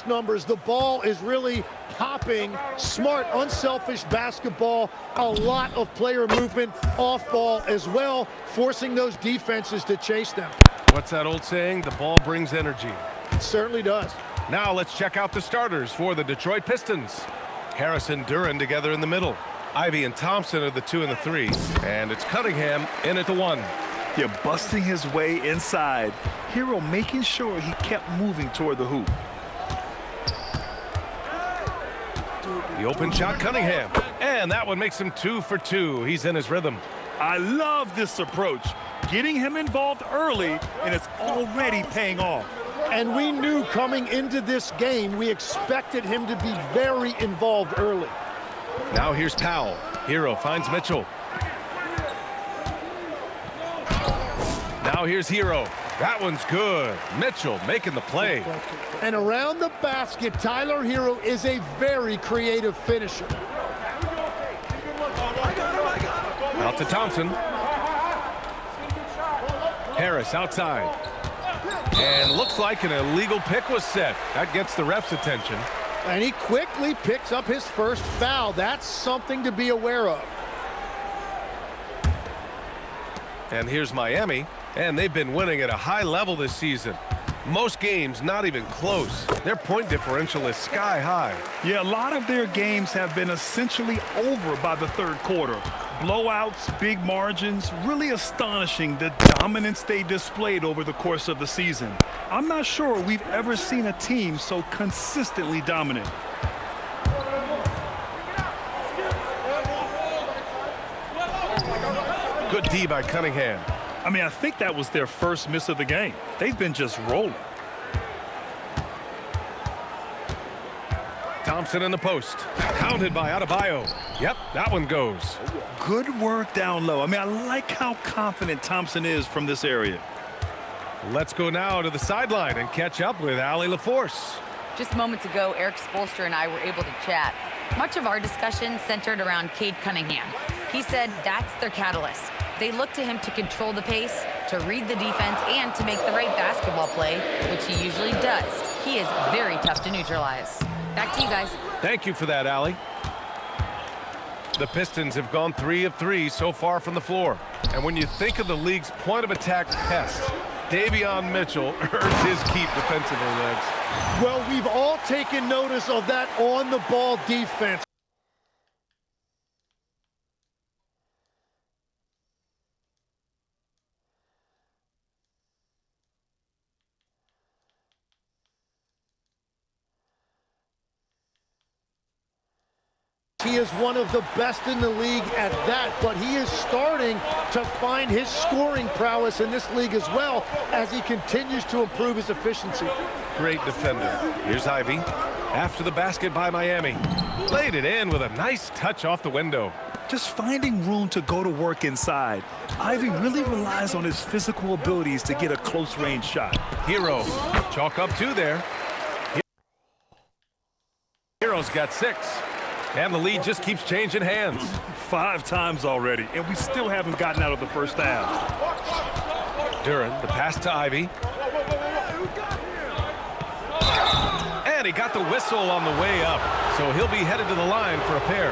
numbers. The ball is really hopping. Smart, unselfish basketball. A lot of player movement off ball as well, forcing those defenses to chase them. What's that old saying? The ball brings energy. It certainly does. Now let's check out the starters for the Detroit Pistons. Harris and Duren together in the middle. Ivy and Thompson are the 2 and the 3. And it's Cunningham in at the 1. You're busting his way inside. Hero making sure he kept moving toward the hoop. The open shot, Cunningham. And that one makes him 2 for 2. He's in his rhythm. I love this approach. Getting him involved early, and it's already paying off. And we knew coming into this game, we expected him to be very involved early. Now here's Powell. Hero finds Mitchell. Now here's Hero. That one's good. Mitchell making the play. And around the basket, Tyler Hero is a very creative finisher. Out to Thompson. Harris outside. And looks like an illegal pick was set. That gets the ref's attention. And he quickly picks up his first foul. That's something to be aware of. And here's Miami. And they've been winning at a high level this season. Most games not even close. Their point differential is sky high. Yeah, a lot of their games have been essentially over by the third quarter. Blowouts, big margins, really astonishing the dominance they displayed over the course of the season. I'm not sure we've ever seen a team so consistently dominant. Good D by Cunningham. I mean, I think that was their first miss of the game. They've been just rolling. Thompson in the post. Pounded by Adebayo. Yep, that one goes. Good work down low. I mean, I like how confident Thompson is from this area. Let's go now to the sideline and catch up with Allie LaForce. Just moments ago, Eric Spoelstra and I were able to chat. Much of our discussion centered around Cade Cunningham. He said that's their catalyst. They look to him to control the pace, to read the defense, and to make the right basketball play, which he usually does. He is very tough to neutralize. Back to you guys. Thank you for that, Allie. The Pistons have gone 3 of 3 so far from the floor. And when you think of the league's point of attack pests, Davion Mitchell earns his keep defensively, Legs. Well, we've all taken notice of that on-the-ball defense. He is one of the best in the league at that, but he is starting to find his scoring prowess in this league as well as he continues to improve his efficiency. Great defender. Here's Ivy. After the basket by Miami. Laid it in with a nice touch off the window. Just finding room to go to work inside. Ivy really relies on his physical abilities to get a close-range shot. Hero. Chalk up 2 there. Hero's got 6. And the lead just keeps changing hands. 5 times already, and we still haven't gotten out of the first half. Duren, the pass to Ivy. And he got the whistle on the way up, so he'll be headed to the line for a pair.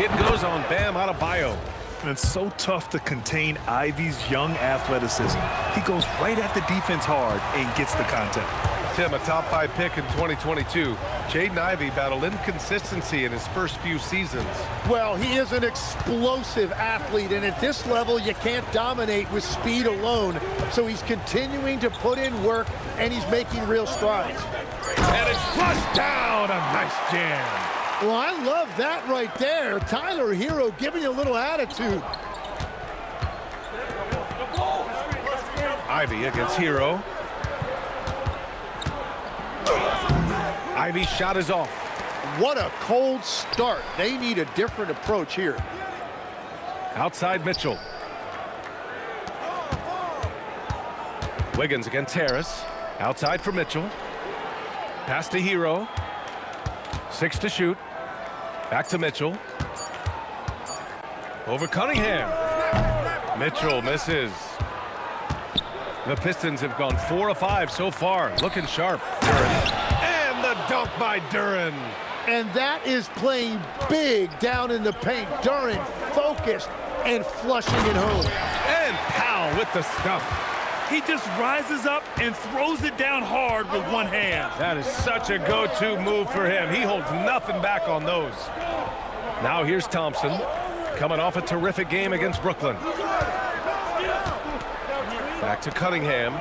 It goes on Bam Adebayo. And it's so tough to contain Ivy's young athleticism. He goes right at the defense hard and gets the contact. Tim, a top 5 pick in 2022. Jaden Ivey battled inconsistency in his first few seasons. Well, he is an explosive athlete, and at this level, you can't dominate with speed alone. So he's continuing to put in work, and he's making real strides. And it's flushed down. A nice jam. Well, I love that right there. Tyler Hero giving you a little attitude. Ivy against Hero. Ivy's shot is off. What a cold start. They need a different approach here. Outside Mitchell. Wiggins against Harris. Outside for Mitchell. Pass to Hero. 6 to shoot. Back to Mitchell. Over Cunningham. Mitchell misses. The Pistons have gone 4 of 5 so far. Looking sharp. Duren. dunk by Duran. And that is playing big down in the paint. Duran focused and flushing it home. And Powell with the stuff. He just rises up and throws it down hard with one hand. That is such a go-to move for him. He holds nothing back on those. Now here's Thompson, coming off a terrific game against Brooklyn. Back to Cunningham.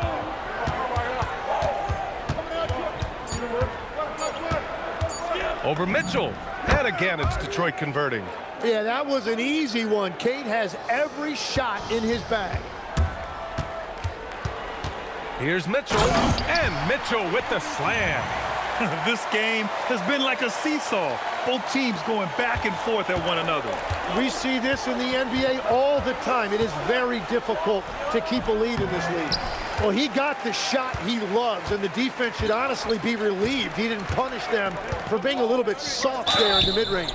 Over Mitchell. And again, it's Detroit converting. Yeah, that was an easy one. Cade has every shot in his bag. Here's Mitchell. And Mitchell with the slam. This game has been like a seesaw. Both teams going back and forth at one another. We see this in the NBA all the time. It is very difficult to keep a lead in this league. Well, he got the shot he loves, and the defense should honestly be relieved. He didn't punish them for being a little bit soft there in the mid-range.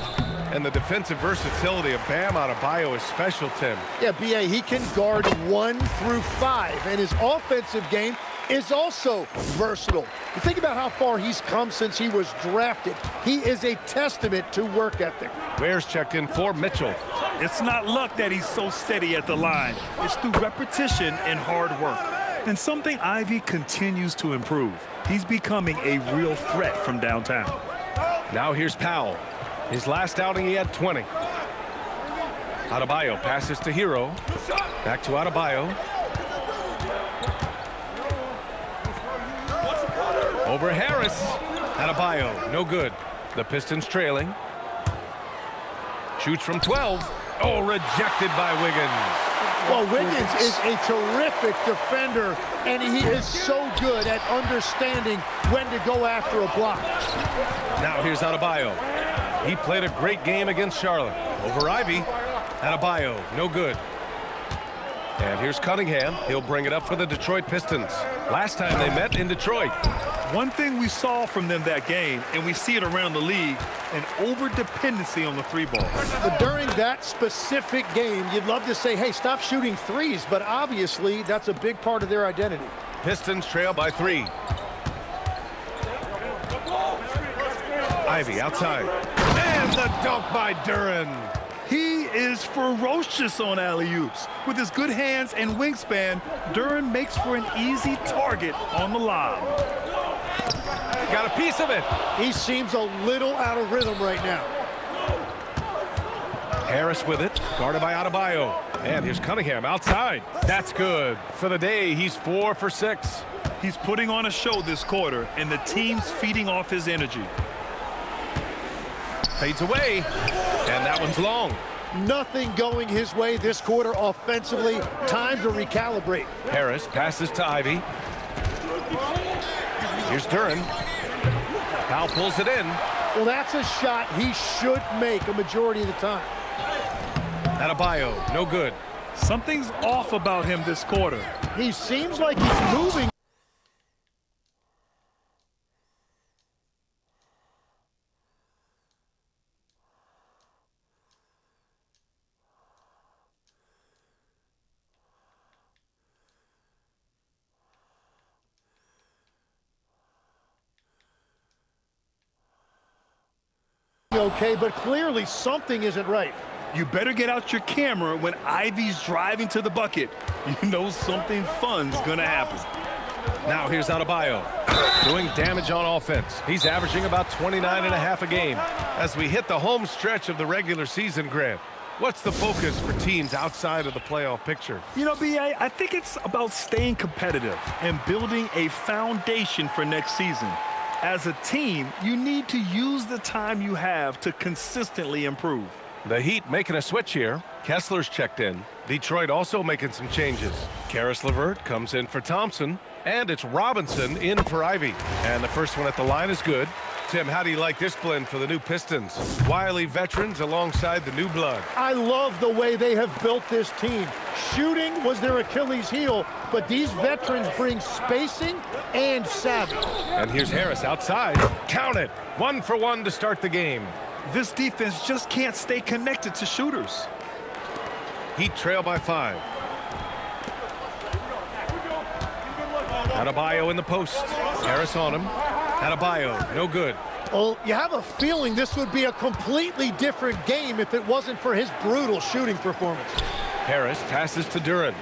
And the defensive versatility of Bam Adebayo is special, Tim. Yeah, B.A., he can guard 1 through 5, and his offensive game is also versatile. You think about how far he's come since he was drafted. He is a testament to work ethic. Ware's checked in for Mitchell. It's not luck that he's so steady at the line. It's through repetition and hard work. And something Ivy continues to improve. He's becoming a real threat from downtown. Now here's Powell. His last outing, he had 20. Adebayo passes to Hero. Back to Adebayo. Over Harris. Adebayo, no good. The Pistons trailing. Shoots from 12. Oh, rejected by Wiggins. Well, Wiggins is a terrific defender, and he is so good at understanding when to go after a block. Now here's Adebayo. He played a great game against Charlotte. Over Ivy. Adebayo, no good. And here's Cunningham. He'll bring it up for the Detroit Pistons. Last time they met in Detroit. One thing we saw from them that game, and we see it around the league, an over-dependency on the three ball. But during that specific game, you'd love to say, hey, stop shooting threes, but obviously that's a big part of their identity. Pistons trail by 3. Ivy outside. And the dunk by Duran. He is ferocious on alley-oops. With his good hands and wingspan, Duran makes for an easy target on the lob. Got a piece of it. He seems a little out of rhythm right now. Harris with it, guarded by Adebayo. And here's Cunningham outside. That's good. For the day, he's 4 for 6. He's putting on a show this quarter, and the team's feeding off his energy. Fades away, and that one's long. Nothing going his way this quarter offensively. Time to recalibrate. Harris passes to Ivy. Here's Duran. Powell pulls it in. Well, that's a shot he should make a majority of the time. Adebayo, no good. Something's off about him this quarter. He seems like he's moving. Okay, but clearly something isn't right. You better get out your camera when Ivy's driving to the bucket. You know something fun's gonna happen. Now here's Adebayo, doing damage on offense. He's averaging about 29.5 a game. As we hit the home stretch of the regular season, Grant, what's the focus for teams outside of the playoff picture? You know, B.A., I think it's about staying competitive and building a foundation for next season. As a team, you need to use the time you have to consistently improve. The Heat making a switch here. Kessler's checked in. Detroit also making some changes. Karis LeVert comes in for Thompson. And it's Robinson in for Ivy. And the first one at the line is good. Tim, how do you like this blend for the new Pistons? Wily veterans alongside the new blood. I love the way they have built this team. Shooting was their Achilles heel, but these veterans bring spacing and savvy. And here's Harris outside. Count it. 1 for 1 to start the game. This defense just can't stay connected to shooters. Heat trail by 5. Adebayo in the post. Harris on him. Adebayo, no good. Well, you have a feeling this would be a completely different game if it wasn't for his brutal shooting performance. Harris passes to Duran.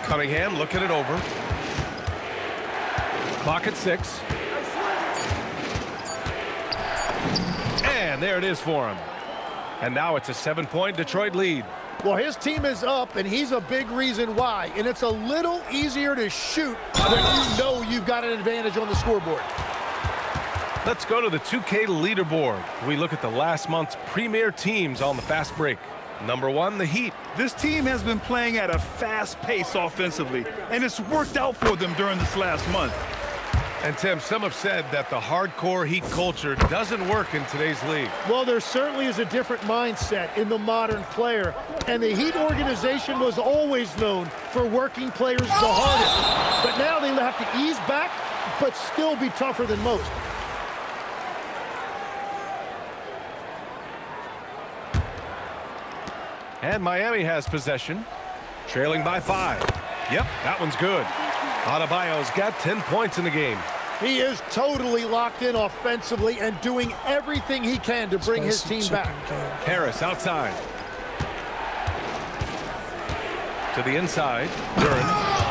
Cunningham looking it over. Clock at 6. And there it is for him. And now it's a 7-point Detroit lead. Well, his team is up, and he's a big reason why. And it's a little easier to shoot when you know you've got an advantage on the scoreboard. Let's go to the 2K leaderboard. We look at the last month's premier teams on the fast break. Number 1, the Heat. This team has been playing at a fast pace offensively, and it's worked out for them during this last month. And Tim, some have said that the hardcore Heat culture doesn't work in today's league. Well, there certainly is a different mindset in the modern player, and the Heat organization was always known for working players the hardest. But now they have to ease back, but still be tougher than most. And Miami has possession, trailing by 5. Yep, that one's good. Adebayo's got 10 points in the game. He is totally locked in offensively and doing everything he can to bring his team back. Harris outside. To the inside, Duran.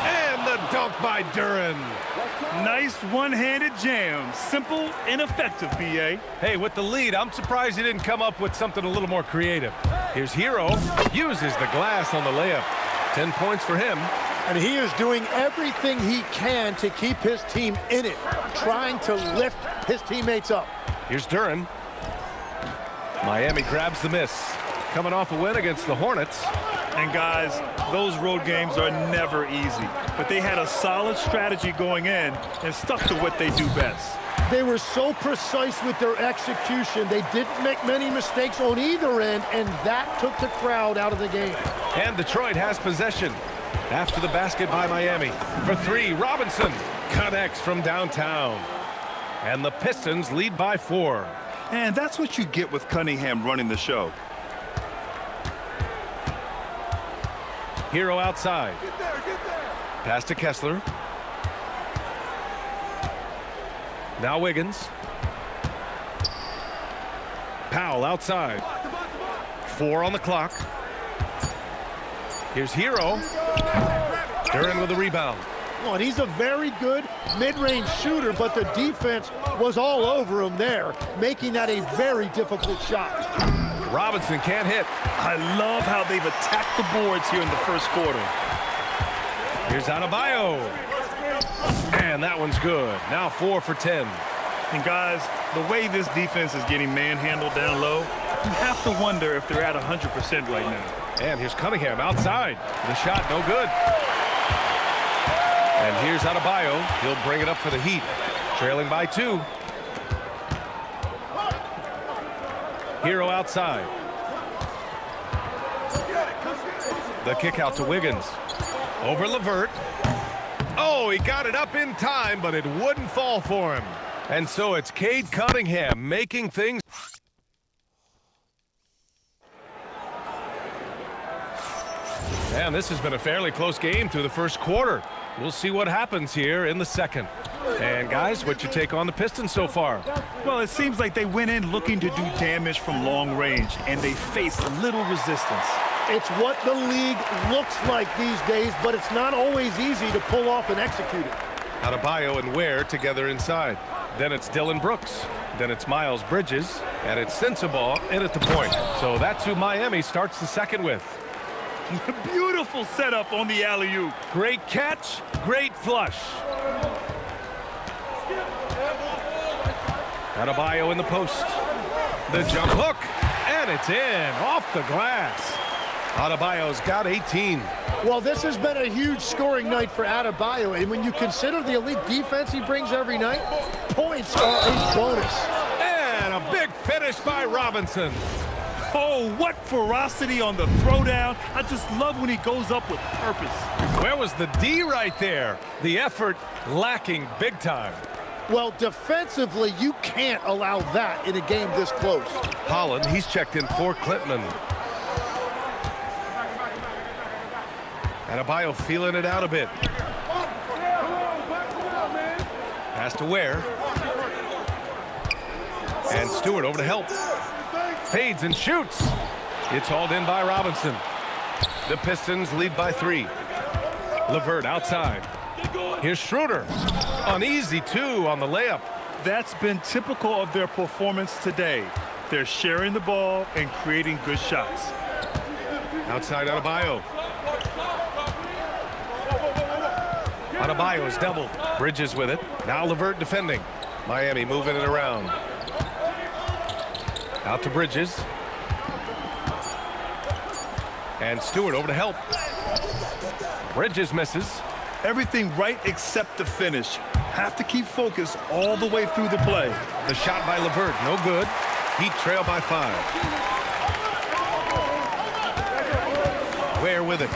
And the dunk by Duran. Nice one-handed jam. Simple and effective, B.A. Hey, with the lead, I'm surprised he didn't come up with something a little more creative. Here's Hero. Uses the glass on the layup. 10 points for him. And he is doing everything he can to keep his team in it, trying to lift his teammates up. Here's Duran. Miami grabs the miss. Coming off a win against the Hornets. And guys, those road games are never easy. But they had a solid strategy going in and stuck to what they do best. They were so precise with their execution. They didn't make many mistakes on either end, and that took the crowd out of the game. And Detroit has possession. After the basket by Miami. For 3, Robinson connects from downtown. And the Pistons lead by 4. And that's what you get with Cunningham running the show. Hero outside. Pass to Kessler. Now Wiggins. Powell outside. 4 on the clock. Here's Hero. Duran with the rebound. Well, and he's a very good mid-range shooter, but the defense was all over him there, making that a very difficult shot. Robinson can't hit. I love how they've attacked the boards here in the first quarter. Here's Adebayo. And that one's good. Now 4 for 10. And guys, the way this defense is getting manhandled down low, you have to wonder if they're at 100% right now. And here's Cunningham outside. The shot no good. And here's Adebayo. He'll bring it up for the Heat. Trailing by 2. Hero outside. The kick out to Wiggins. Over LeVert. Oh, he got it up in time, but it wouldn't fall for him. And so it's Cade Cunningham making things. And this has been a fairly close game through the first quarter. We'll see what happens here in the second. And guys, what's your take on the Pistons so far? Well, it seems like they went in looking to do damage from long range, and they faced little resistance. It's what the league looks like these days, but it's not always easy to pull off and execute it. Adebayo and Ware together inside. Then it's Dylan Brooks. Then it's Miles Bridges. And it's Sensabaugh in at the point. So that's who Miami starts the second with. Beautiful setup on the alley-oop. Great catch, great flush. Adebayo in the post. The jump hook, and it's in, off the glass. Adebayo's got 18. Well, this has been a huge scoring night for Adebayo, and when you consider the elite defense he brings every night, points are a bonus. And a big finish by Robinson. Oh, what ferocity on the throwdown. I just love when he goes up with purpose. Where was the D right there? The effort lacking big time. Well, defensively, you can't allow that in a game this close. Holland, he's checked in for Klintman. Adebayo feeling it out a bit. Pass to Ware. And Stewart over to help. Fades and shoots. It's hauled in by Robinson. The Pistons lead by 3. LeVert outside. Here's Schroeder. An easy 2 on the layup. That's been typical of their performance today. They're sharing the ball and creating good shots. Outside Adebayo. Adebayo is doubled. Bridges with it. Now LeVert defending. Miami moving it around. Out to Bridges. And Stewart over to help. Bridges misses. Everything right except the finish. Have to keep focused all the way through the play. The shot by LeVert, no good. Heat trail by 5. Ware with it.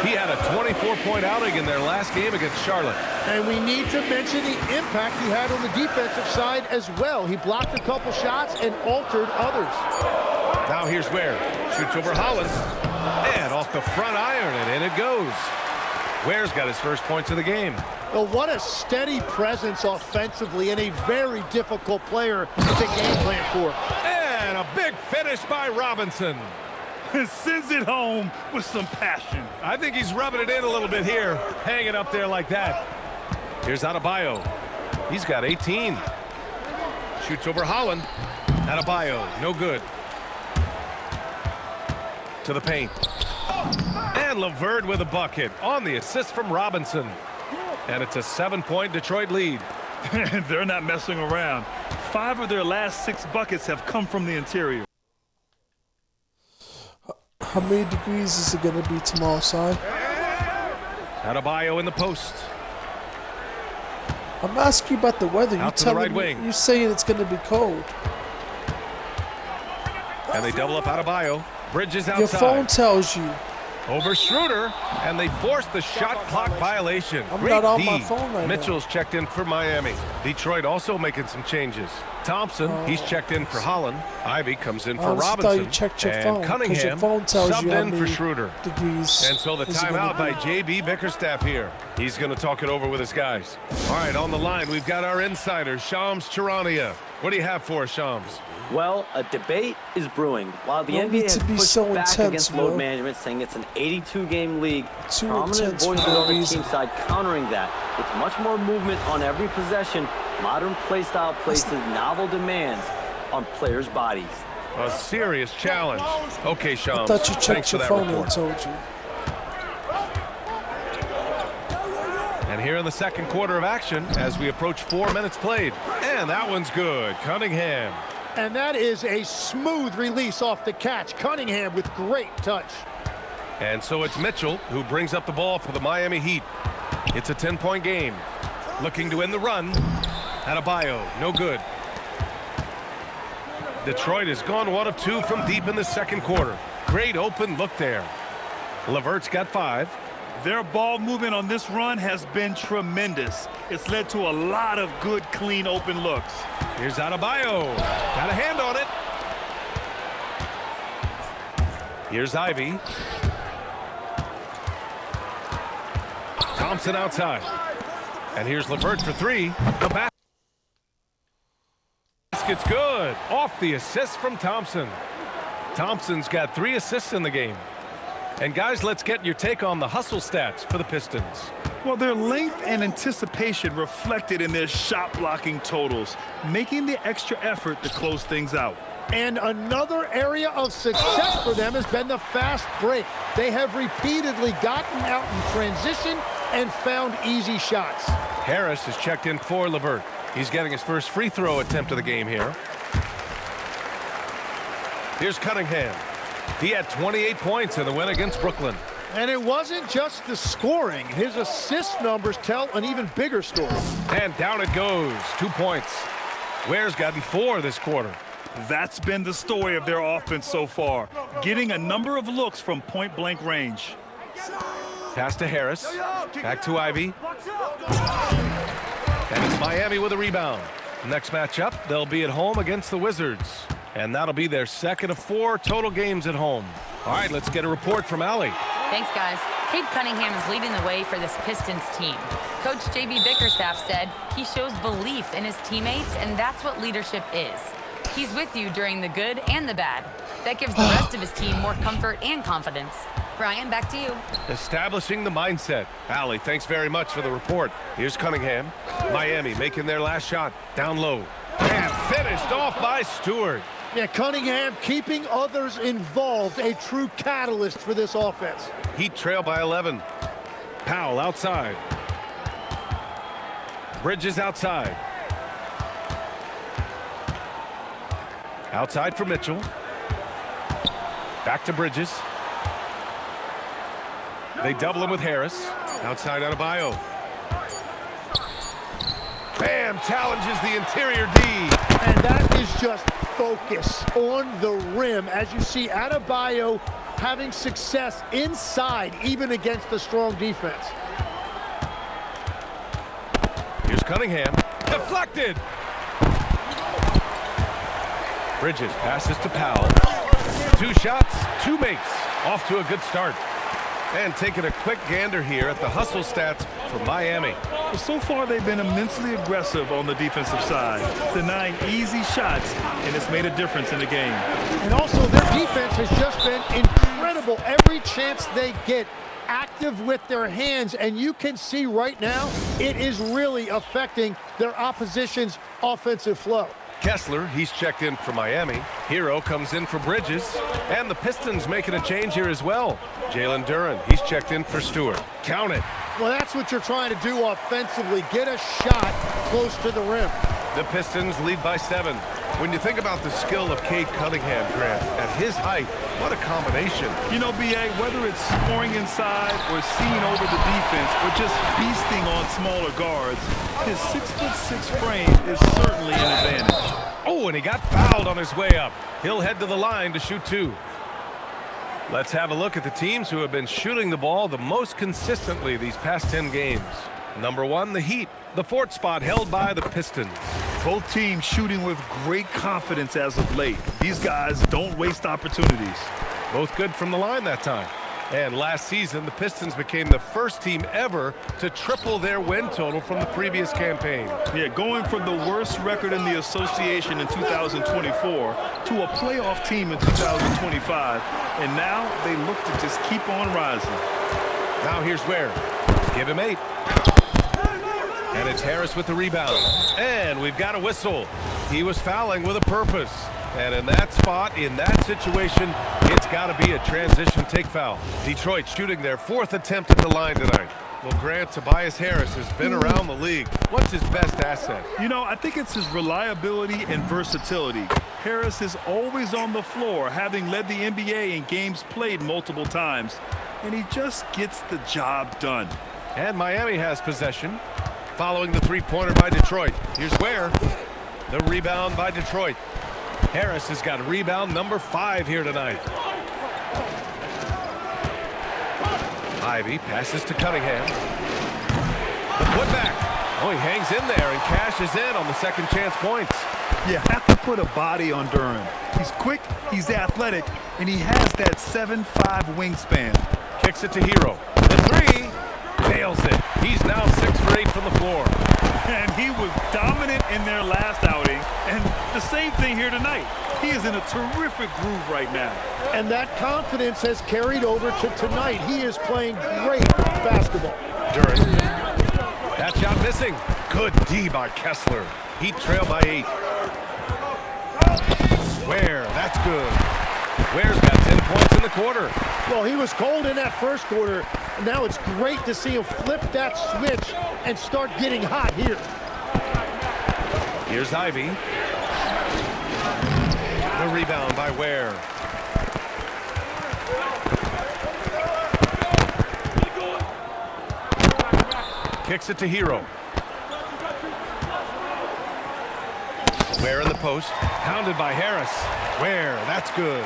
He had a 24-point outing in their last game against Charlotte. And we need to mention the impact he had on the defensive side as well. He blocked a couple shots and altered others. Now here's Ware. Shoots over Holland. And off the front iron, and in it goes. Ware's got his first points of the game. Well, what a steady presence offensively and a very difficult player to game plan for. And a big finish by Robinson. Sends it home with some passion. I think he's rubbing it in a little bit here, hanging up there like that. Here's Adebayo. He's got 18. Shoots over Holland. Adebayo, no good. To the paint. And LeVert with a bucket on the assist from Robinson. And it's a 7-point Detroit lead. They're not messing around. 5 of their last 6 buckets have come from the interior. How many degrees is it going to be tomorrow, Si? Adebayo in the post. I'm asking you about the weather. Out to the right wing. You're saying it's going to be cold. And they double up Adebayo. Bridges outside. Your phone tells you. Over Schroeder, and they forced the shot clock violation. I'm Great not on D. my phone right Mitchell's checked in for Miami. Detroit also making some changes. Thompson, he's checked in for Holland. Ivy comes in for Robinson. Thought you checked your and phone, Cunningham your phone tells subbed you how in for many Schroeder. Degrees And so the is it gonna timeout by be? J.B. Bickerstaff here. He's going to talk it over with his guys. All right, on the line, we've got our insider, Shams Charania. What do you have for us, Shams? Well, a debate is brewing. While the Don't NBA need has to be pushed so back intense, against bro. load management, saying it's an 82-game league, Too prominent intense voices for no on the reason. team side countering that. With much more movement on every possession, modern play style places novel demands on players' bodies. A serious challenge. Okay, Shams. I thought you Thanks checked for your that phone report. and told you. And here in the second quarter of action as we approach 4 minutes played. And that one's good. Cunningham. And that is a smooth release off the catch. Cunningham with great touch. And so it's Mitchell who brings up the ball for the Miami Heat. It's a 10-point game. Looking to end the run. Adebayo, no good. Detroit has gone 1 of 2 from deep in the second quarter. Great open look there. LeVert's got 5. Their ball movement on this run has been tremendous. It's led to a lot of good, clean, open looks. Here's Adebayo. Got a hand on it. Here's Ivy. Thompson outside. And here's LeVert for 3. The basket's good. Off the assist from Thompson. Thompson's got 3 assists in the game. And guys, let's get your take on the hustle stats for the Pistons. Well, their length and anticipation reflected in their shot blocking totals, making the extra effort to close things out. And another area of success for them has been the fast break. They have repeatedly gotten out in transition and found easy shots. Harris is checked in for LeVert. He's getting his first free throw attempt of the game here. Here's Cunningham. He had 28 points in the win against Brooklyn. And it wasn't just the scoring. His assist numbers tell an even bigger story. And down it goes. 2 points. Ware's gotten 4 this quarter. That's been the story of their offense so far, getting a number of looks from point-blank range. Pass to Harris. Back to Ivy. And it's Miami with a rebound. Next matchup, they'll be at home against the Wizards. And that'll be their second of 4 total games at home. All right, let's get a report from Allie. Thanks, guys. Cade Cunningham is leading the way for this Pistons team. Coach J.B. Bickerstaff said he shows belief in his teammates, and that's what leadership is. He's with you during the good and the bad. That gives the rest of his team more comfort and confidence. Brian, back to you. Establishing the mindset. Allie, thanks very much for the report. Here's Cunningham. Miami making their last shot. Down low. And finished off by Stewart. Yeah, Cunningham keeping others involved, a true catalyst for this offense. Heat trail by 11. Powell outside. Bridges outside. Outside for Mitchell. Back to Bridges. They double him with Harris. Outside Adebayo. Bam! Challenges the interior D. And that is just focus on the rim. As you see, Adebayo having success inside, even against a strong defense. Here's Cunningham. Deflected! Bridges passes to Powell. 2 shots, 2 makes. Off to a good start. And taking a quick gander here at the hustle stats for Miami. So far, they've been immensely aggressive on the defensive side, denying easy shots, and it's made a difference in the game. And also, their defense has just been incredible. Every chance they get, active with their hands, and you can see right now, it is really affecting their opposition's offensive flow. Kessler, he's checked in for Miami. Hero comes in for Bridges. And the Pistons making a change here as well. Jalen Duren, he's checked in for Stewart. Count it. Well, that's what you're trying to do offensively. Get a shot close to the rim. The Pistons lead by 7. When you think about the skill of Cade Cunningham, Grant, at his height, what a combination. You know, B.A., whether it's scoring inside or seeing over the defense or just beasting on smaller guards, his 6'6" frame is certainly an advantage. Oh, and he got fouled on his way up. He'll head to the line to shoot 2. Let's have a look at the teams who have been shooting the ball the most consistently these past 10 games. Number 1, the Heat. The 4th spot held by the Pistons. Both teams shooting with great confidence as of late. These guys don't waste opportunities. Both good from the line that time. And last season, the Pistons became the first team ever to triple their win total from the previous campaign. Yeah, going from the worst record in the association in 2024 to a playoff team in 2025. And now they look to just keep on rising. Now here's Ware. Give him 8. And it's Harris with the rebound. And we've got a whistle. He was fouling with a purpose. And in that spot, in that situation, it's got to be a transition take foul. Detroit shooting their 4th attempt at the line tonight. Well, Grant, Tobias Harris has been around the league. What's his best asset? You know, I think it's his reliability and versatility. Harris is always on the floor, having led the NBA in games played multiple times. And he just gets the job done. And Miami has possession. Following the 3-pointer by Detroit. Here's Ware. The rebound by Detroit. Harris has got rebound number 5 here tonight. Ivy passes to Cunningham. The putback. Oh, he hangs in there and cashes in on the second chance points. You have to put a body on Duren. He's quick, he's athletic, and he has that 7'5" wingspan. Kicks it to Hero. The 3. Nails it. He's now 6 for 8 from the floor. And he was dominant in their last outing. And the same thing here tonight. He is in a terrific groove right now. And that confidence has carried over to tonight. He is playing great basketball. Duren. That shot missing. Good D by Kessler. Heat trail by 8. Ware, that's good. Ware's got 10 points in the quarter. Well, he was cold in that first quarter. Now it's great to see him flip that switch and start getting hot here. Here's Ivy. The rebound by Ware. Kicks it to Hero. Ware in the post. Pounded by Harris. Ware, that's good.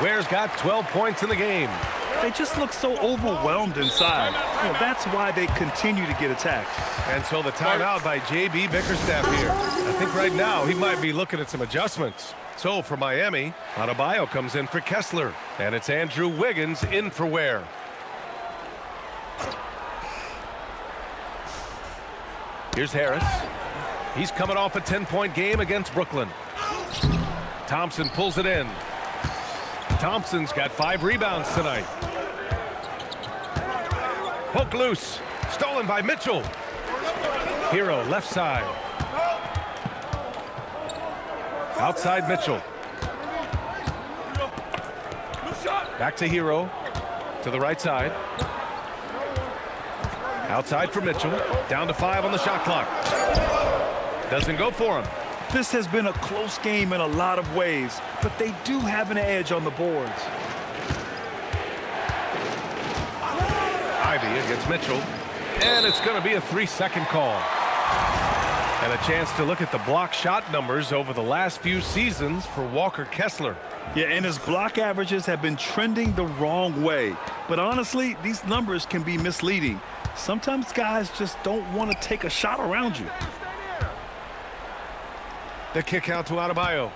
Ware's got 12 points in the game. They just look so overwhelmed inside. You know, that's why they continue to get attacked. And so the timeout by J.B. Bickerstaff here. I think right now he might be looking at some adjustments. So for Miami, Adebayo comes in for Kessler. And it's Andrew Wiggins in for Ware. Here's Harris. He's coming off a 10-point game against Brooklyn. Thompson pulls it in. Thompson's got 5 rebounds tonight. Poke loose. Stolen by Mitchell. Hero left side. Outside Mitchell. Back to Hero. To the right side. Outside for Mitchell. Down to 5 on the shot clock. Doesn't go for him. This has been a close game in a lot of ways, but they do have an edge on the boards. Ivy against Mitchell. And it's going to be a 3-second call. And a chance to look at the block shot numbers over the last few seasons for Walker Kessler. Yeah, and his block averages have been trending the wrong way. But honestly, these numbers can be misleading. Sometimes guys just don't want to take a shot around you. The kick out to Adebayo.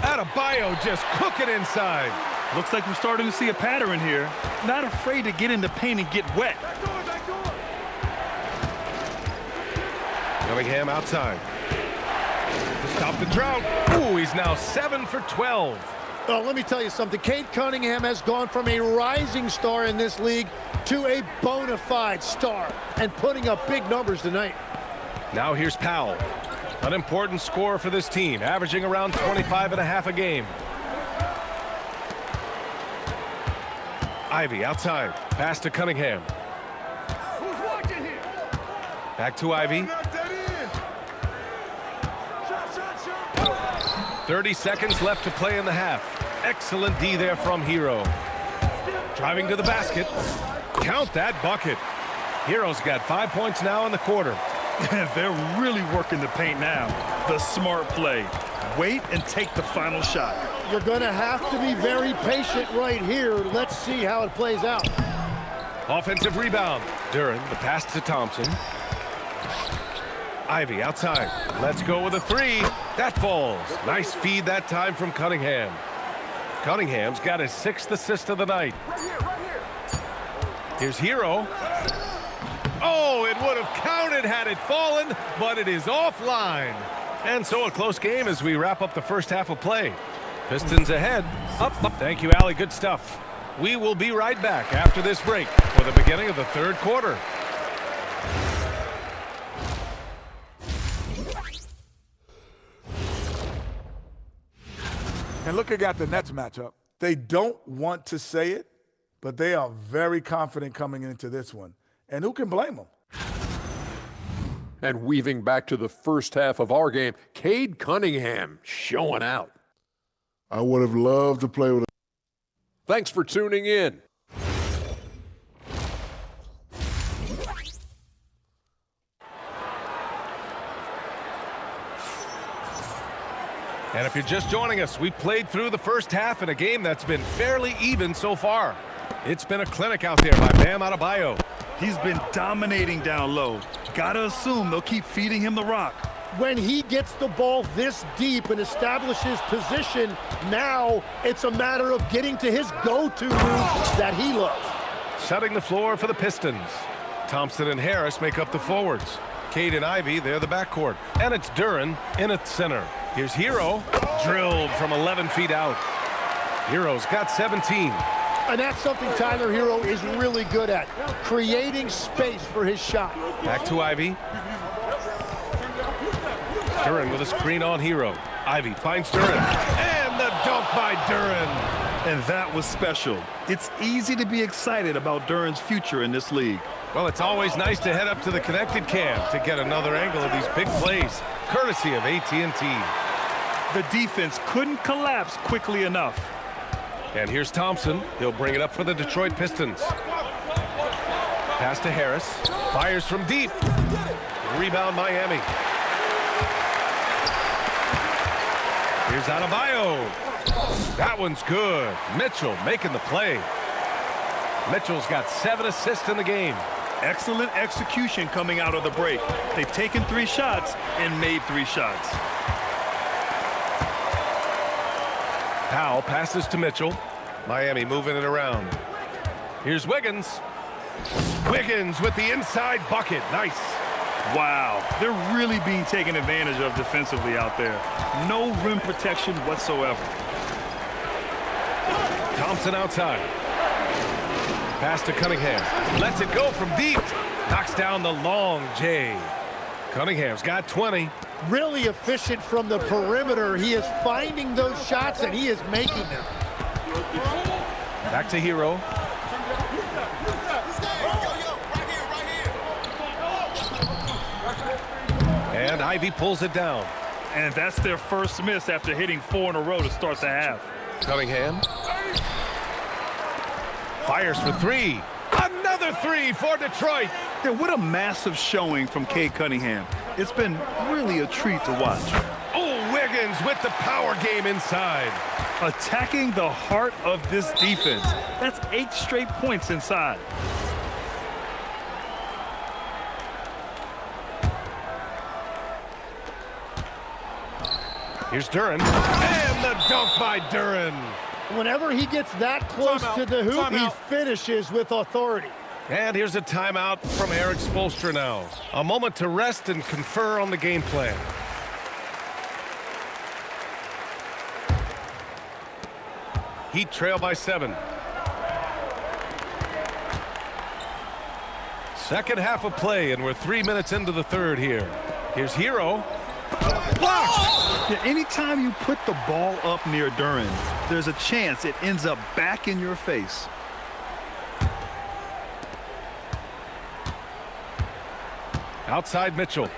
Adebayo just cooking inside. Looks like we're starting to see a pattern here. Not afraid to get in the paint and get wet. Cunningham outside. To stop the drought. Ooh, he's now 7 for 12. Well, let me tell you something. Cade Cunningham has gone from a rising star in this league to a bona fide star and putting up big numbers tonight. Now here's Powell. An important scorer for this team, averaging around 25.5 a game. Ivy outside. Pass to Cunningham. Back to Ivy. 30 seconds left to play in the half. Excellent D there from Hero. Driving to the basket. Count that bucket. Hero's got 5 points now in the quarter. They're really working the paint now. The smart play. Wait and take the final shot. You're going to have to be very patient right here. Let's see how it plays out. Offensive rebound. Duren, the pass to Thompson. Ivy outside. Let's go with a 3. That falls. Nice feed that time from Cunningham. Cunningham's got his 6th assist of the night. Here's Hero. Oh, it would have counted had it fallen, but it is offline. And so a close game as we wrap up the first half of play. Pistons ahead. Up. Thank you, Allie. Good stuff. We will be right back after this break for the beginning of the third quarter. And look at the Nets matchup. They don't want to say it, but they are very confident coming into this one. And who can blame them? And weaving back to the first half of our game, Cade Cunningham showing out. I would have loved to play with. Thanks for tuning in. And if you're just joining us, we played through the first half in a game that's been fairly even so far. It's been a clinic out there by Bam Adebayo. He's been dominating down low. Gotta assume they'll keep feeding him the rock. When he gets the ball this deep and establishes position, now it's a matter of getting to his go-to move that he loves. Setting the floor for the Pistons. Thompson and Harris make up the forwards. Cade and Ivy, they're the backcourt. And it's Duren in at center. Here's Hero, drilled from 11 feet out. Hero's got 17. And that's something Tyler Hero is really good at, creating space for his shot. Back to Ivy. Duren with a screen on Hero. Ivy finds Duren. And the dunk by Duren. And that was special. It's easy to be excited about Duren's future in this league. Well, it's always nice to head up to the connected cam to get another angle of these big plays, courtesy of AT&T. The defense couldn't collapse quickly enough. And here's Thompson. He'll bring it up for the Detroit Pistons. Pass to Harris. Fires from deep. Rebound Miami. Here's Adebayo. That one's good. Mitchell making the play. Mitchell's got 7 assists in the game. Excellent execution coming out of the break. They've taken 3 shots and made 3 shots. Powell passes to Mitchell. Miami moving it around. Here's Wiggins. Wiggins with the inside bucket. Nice. Wow, they're really being taken advantage of defensively out there. No rim protection whatsoever. Thompson outside. Pass to Cunningham. Lets it go from deep. Knocks down the long J. Cunningham's got 20. Really efficient from the perimeter. He is finding those shots, and he is making them. Back to Hero. And Ivy pulls it down. And that's their first miss after hitting 4 in a row to start the half. Cunningham. Fires for 3. Another 3 for Detroit. Yeah, what a massive showing from Cade Cunningham. It's been really a treat to watch. Oh, Wiggins with the power game inside. Attacking the heart of this defense. That's 8 straight points inside. Here's Duren. And the dunk by Duren. Whenever he gets that close to the hoop, he finishes with authority. And here's a timeout from Eric Spoelstra now. A moment to rest and confer on the game plan. Heat trail by 7. Second half of play, and we're 3 minutes into the third here. Here's Hero. Blocked! Yeah, anytime you put the ball up near Duren, there's a chance it ends up back in your face. Outside Mitchell.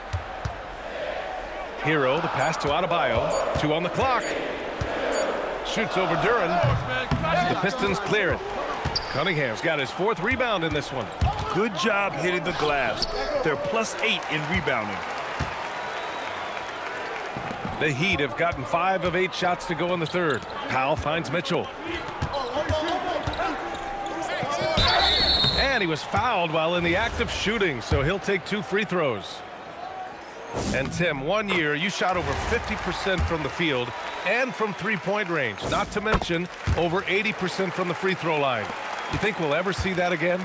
Hero, the pass to Adebayo. 2 on the clock. Shoots over Duren. The Pistons clear it. Cunningham's got his 4th rebound in this one. Good job hitting the glass. They're +8 in rebounding. The Heat have gotten 5 of 8 shots to go in the third. Powell finds Mitchell. And he was fouled while in the act of shooting, so he'll take 2 free throws. And Tim, 1 year, you shot over 50% from the field and from three-point range, not to mention over 80% from the free throw line. You think we'll ever see that again?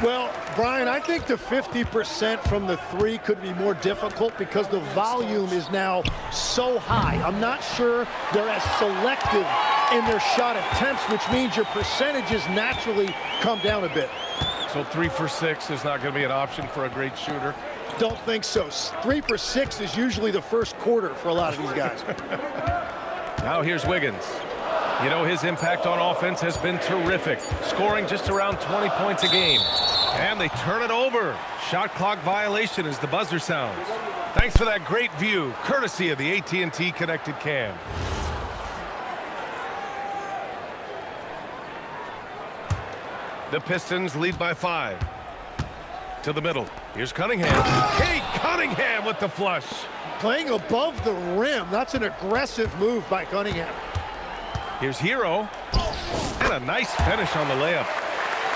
Well, Brian, I think the 50% from the 3 could be more difficult because the volume is now so high. I'm not sure they're as selective in their shot attempts, which means your percentages naturally come down a bit. So 3 for 6 is not going to be an option for a great shooter? Don't think so. 3 for 6 is usually the first quarter for a lot of these guys. Now here's Wiggins. You know, his impact on offense has been terrific, scoring just around 20 points a game. And they turn it over. Shot clock violation as the buzzer sounds. Thanks for that great view, courtesy of the AT&T Connected Cam. The Pistons lead by 5. To the middle. Here's Cunningham. Cade Cunningham with the flush. Playing above the rim. That's an aggressive move by Cunningham. Here's Hero. And a nice finish on the layup.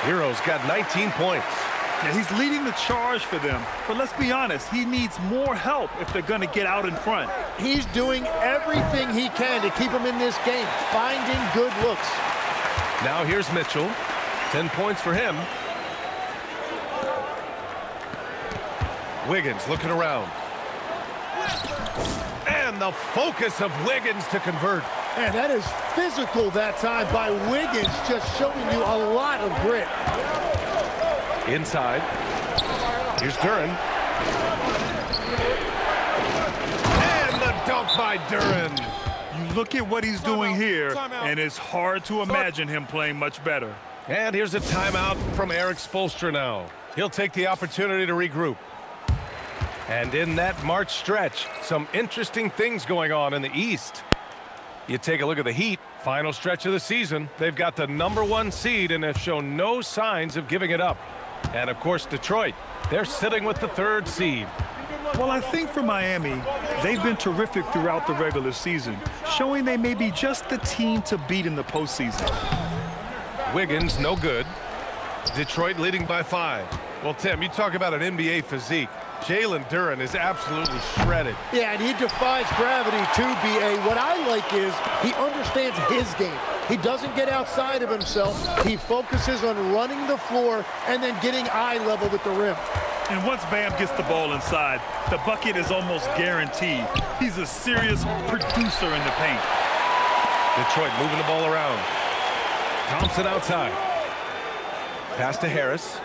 Hero's got 19 points. Yeah, he's leading the charge for them. But let's be honest, he needs more help if they're going to get out in front. He's doing everything he can to keep him in this game, finding good looks. Now here's Mitchell. 10 points for him. Wiggins looking around. And the focus of Wiggins to convert. And that is physical that time by Wiggins, just showing you a lot of grit. Inside. Here's Duren. And the dunk by Duren. You look at what he's doing here, and it's hard to imagine him playing much better. And here's a timeout from Eric Spoelstra now. He'll take the opportunity to regroup. And in that March stretch, some interesting things going on in the East. You take a look at the Heat, final stretch of the season. They've got the #1 seed and have shown no signs of giving it up. And of course, Detroit, they're sitting with the 3rd seed. Well, I think for Miami, they've been terrific throughout the regular season, showing they may be just the team to beat in the postseason. Wiggins, no good. Detroit leading by 5. Well, Tim, you talk about an NBA physique. Jalen Duren is absolutely shredded. Yeah, and he defies gravity too, B.A. What I like is he understands his game. He doesn't get outside of himself. He focuses on running the floor and then getting eye level with the rim. And once Bam gets the ball inside, the bucket is almost guaranteed. He's a serious producer in the paint. Detroit moving the ball around. Thompson outside. Pass to Harris.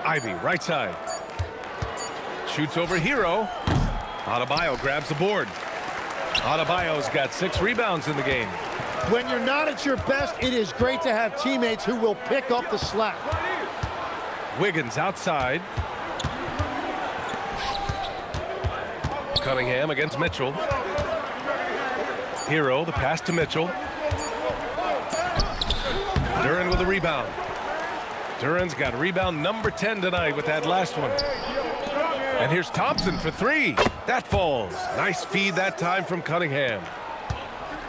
Ivy, right side. Shoots over Hero. Adebayo grabs the board. Adebayo's got 6 rebounds in the game. When you're not at your best, it is great to have teammates who will pick up the slack. Wiggins outside. Cunningham against Mitchell. Hero, the pass to Mitchell. Duren with a rebound. Duren's got rebound number 10 tonight with that last one. And here's Thompson for 3. That falls. Nice feed that time from Cunningham.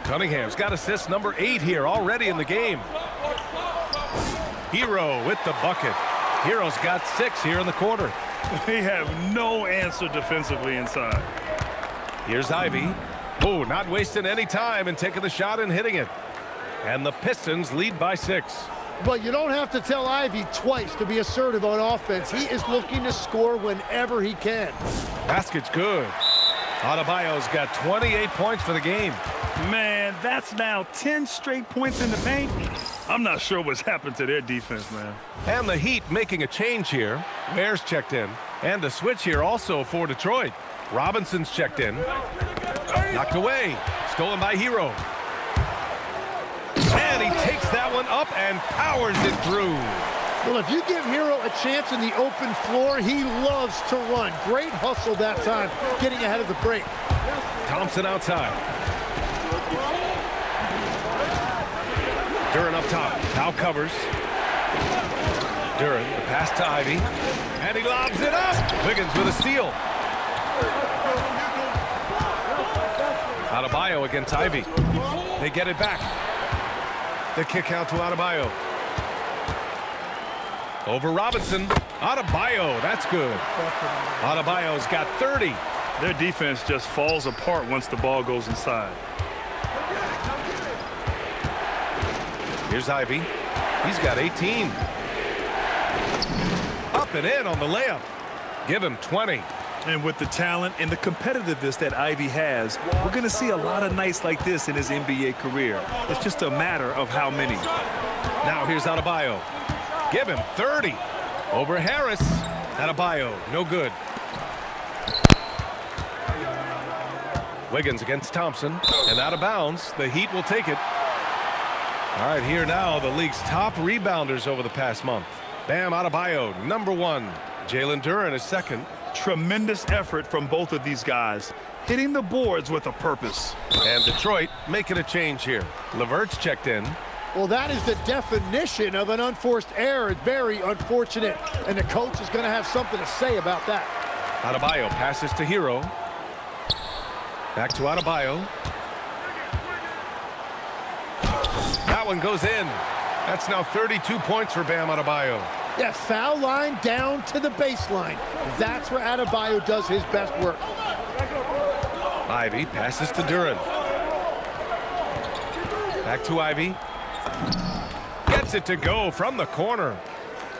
Cunningham's got assist number 8 here already in the game. Hero with the bucket. Hero's got 6 here in the quarter. They have no answer defensively inside. Here's Ivy. Oh, not wasting any time and taking the shot and hitting it. And the Pistons lead by 6. But you don't have to tell Ivy twice to be assertive on offense. He is looking to score whenever he can. Basket's good. Adebayo's got 28 points for the game. Man, that's now 10 straight points in the paint. I'm not sure what's happened to their defense, man. And the Heat making a change here. Ware's checked in. And a switch here also for Detroit. Robinson's checked in. Knocked away. Stolen by Hero. And he takes that one up and powers it through. Well, if you give Hero a chance in the open floor, he loves to run. Great hustle that time, getting ahead of the break. Thompson outside. Duren up top. Now covers. Duren, the pass to Ivy. And he lobs it up. Wiggins with a steal. Adebayo against Ivy. They get it back. The kick out to Adebayo. Over Robinson. Adebayo, that's good. Adebayo's got 30. Their defense just falls apart once the ball goes inside. Here's Ivy. He's got 18. Up and in on the layup. Give him 20. And with the talent and the competitiveness that Ivy has, we're going to see a lot of nights like this in his NBA career. It's just a matter of how many. Now here's Adebayo. Give him 30. Over Harris. Adebayo, no good. Wiggins against Thompson. And out of bounds. The Heat will take it. All right, here now, the league's top rebounders over the past month. Bam Adebayo, number 1. Jalen Duren is 2nd. Tremendous effort from both of these guys, hitting the boards with a purpose. And Detroit making a change here. LeVert's checked in. Well, that is the definition of an unforced error. It's very unfortunate, and the coach is going to have something to say about that. Adebayo passes to Hero. Back to Adebayo. That one goes in. That's now 32 points for Bam Adebayo. Yeah, foul line down to the baseline. That's where Adebayo does his best work. Ivy passes to Duren. Back to Ivy. Gets it to go from the corner.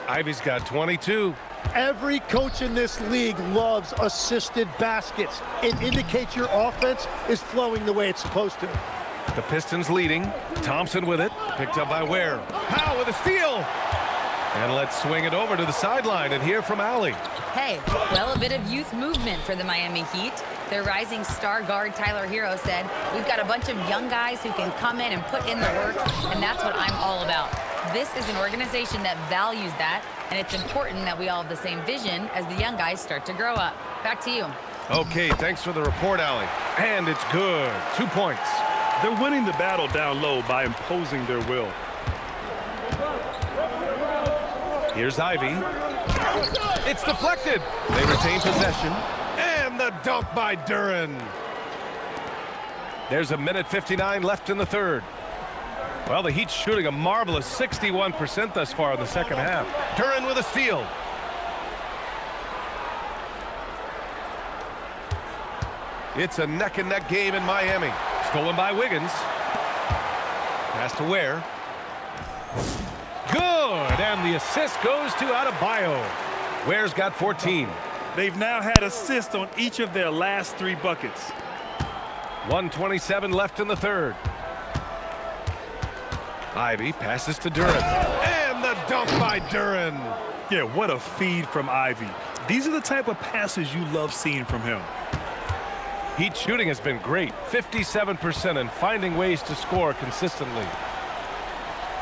Ivy's got 22. Every coach in this league loves assisted baskets. It indicates your offense is flowing the way it's supposed to. The Pistons leading. Thompson with it. Picked up by Ware. Howe with a steal. And let's swing it over to the sideline and hear from Allie. Hey, well, a bit of youth movement for the Miami Heat. Their rising star guard, Tyler Hero, said, "We've got a bunch of young guys who can come in and put in the work, and that's what I'm all about." This is an organization that values that, and it's important that we all have the same vision as the young guys start to grow up. Back to you. Okay, thanks for the report, Allie. And it's good. 2 points. They're winning the battle down low by imposing their will. Here's Ivy. It's deflected. They retain possession. And the dunk by Duren. There's a minute 59 left in the third. Well, the Heat's shooting a marvelous 61% thus far in the second half. Duren with a steal. It's a neck-and-neck game in Miami. Stolen by Wiggins. Pass to Ware. Good, and the assist goes to Adebayo. Ware's got 14. They've now had assists on each of their last 3 buckets. 1:27 left in the third. Ivy passes to Duran. And the dunk by Duran. Yeah, what a feed from Ivy. These are the type of passes you love seeing from him. Heat shooting has been great, 57%, and finding ways to score consistently.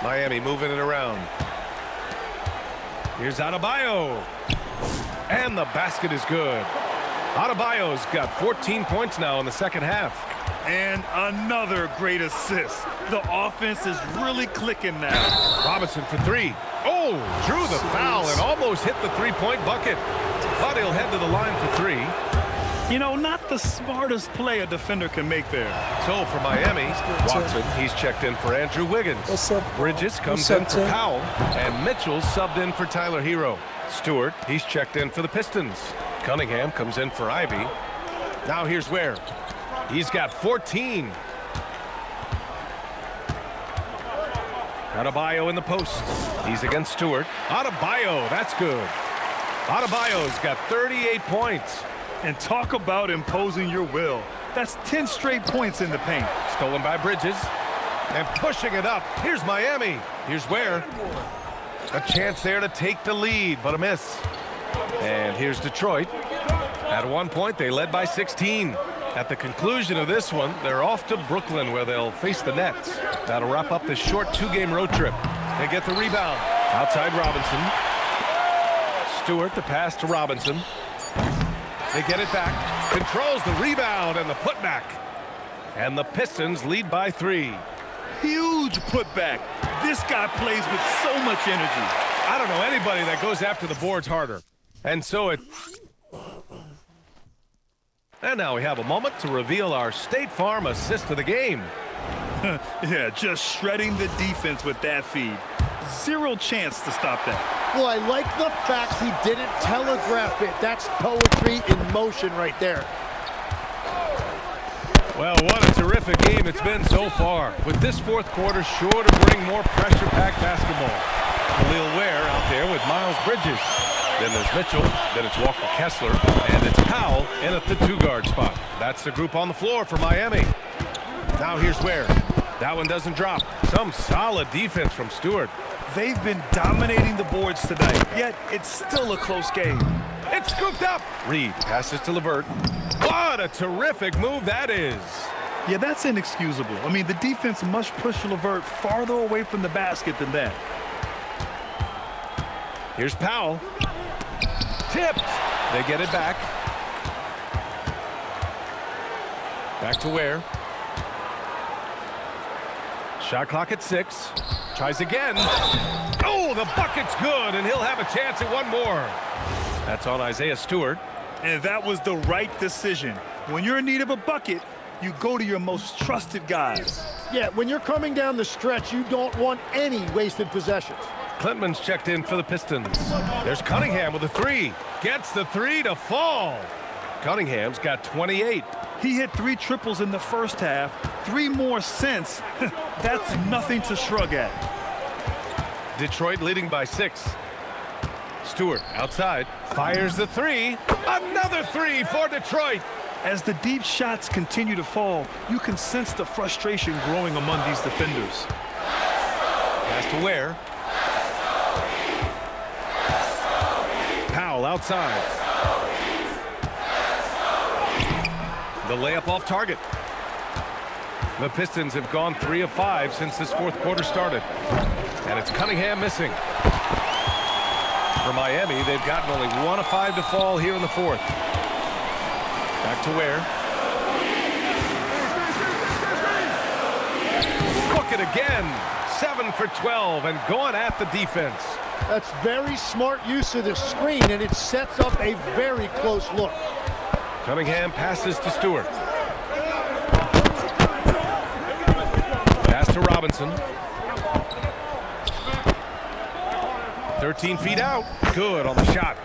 Miami moving it around. Here's Adebayo. And the basket is good. Adebayo's got 14 points now in the second half. And another great assist. The offense is really clicking now. Robinson for 3. Oh, drew the foul and almost hit the 3-point bucket. But he'll head to the line for 3. You know, not the smartest play a defender can make there. So for Miami, Watson, he's checked in for Andrew Wiggins. What's up? Bridges comes in for Powell. And Mitchell subbed in for Tyler Hero. Stewart, he's checked in for the Pistons. Cunningham comes in for Ivy. Now here's Ware. He's got 14. Adebayo in the post. He's against Stewart. Adebayo, that's good. Adebayo's got 38 points. And talk about imposing your will. That's 10 straight points in the paint. Stolen by Bridges. And pushing it up. Here's Miami. Here's Ware. A chance there to take the lead, but a miss. And here's Detroit. At one point, they led by 16. At the conclusion of this one, they're off to Brooklyn, where they'll face the Nets. That'll wrap up this short 2-game road trip. They get the rebound. Outside Robinson. Stewart, the pass to Robinson. They get it back. Controls the rebound and the putback. And the Pistons lead by 3. Huge putback. This guy plays with so much energy. I don't know anybody that goes after the boards harder. And so it... And now we have a moment to reveal our State Farm assist of the game. Yeah, just shredding the defense with that feed. Zero chance to stop that. Well, I like the fact he didn't telegraph it. That's poetry in motion right there. Well, what a terrific game it's been so far. With this fourth quarter sure to bring more pressure-packed basketball. Khalil Ware out there with Miles Bridges. Then there's Mitchell, then it's Walker Kessler, and it's Powell in at the 2-guard spot. That's the group on the floor for Miami. Now here's Ware. That one doesn't drop. Some solid defense from Stewart. They've been dominating the boards tonight, yet it's still a close game. It's scooped up. Reed passes to LeVert. What a terrific move that is. Yeah, that's inexcusable. I mean, the defense must push LeVert farther away from the basket than that. Here's Powell. Tipped. They get it back. Back to Ware. Shot clock at 6. Tries again. Oh, the bucket's good, and he'll have a chance at one more. That's on Isaiah Stewart. And that was the right decision. When you're in need of a bucket, you go to your most trusted guys. Yeah, when you're coming down the stretch, you don't want any wasted possessions. Klintman's checked in for the Pistons. There's Cunningham with a 3. Gets the 3 to fall. Cunningham's got 28. He hit 3 triples in the first half, 3 more since. That's nothing to shrug at. Detroit leading by 6. Stewart outside, fires the 3. Another 3 for Detroit. As the deep shots continue to fall, you can sense the frustration growing among these defenders. Pass to Ware. Powell outside. The layup off target. The Pistons have gone 3 of 5 since this fourth quarter started. And it's Cunningham missing. For Miami, they've gotten only 1 of 5 to fall here in the fourth. Back to Ware. Cook it again. 7 for 12 and going at the defense. That's very smart use of the screen, and it sets up a very close look. Cunningham passes to Stewart. Pass to Robinson. 13 feet out. Good on the shot.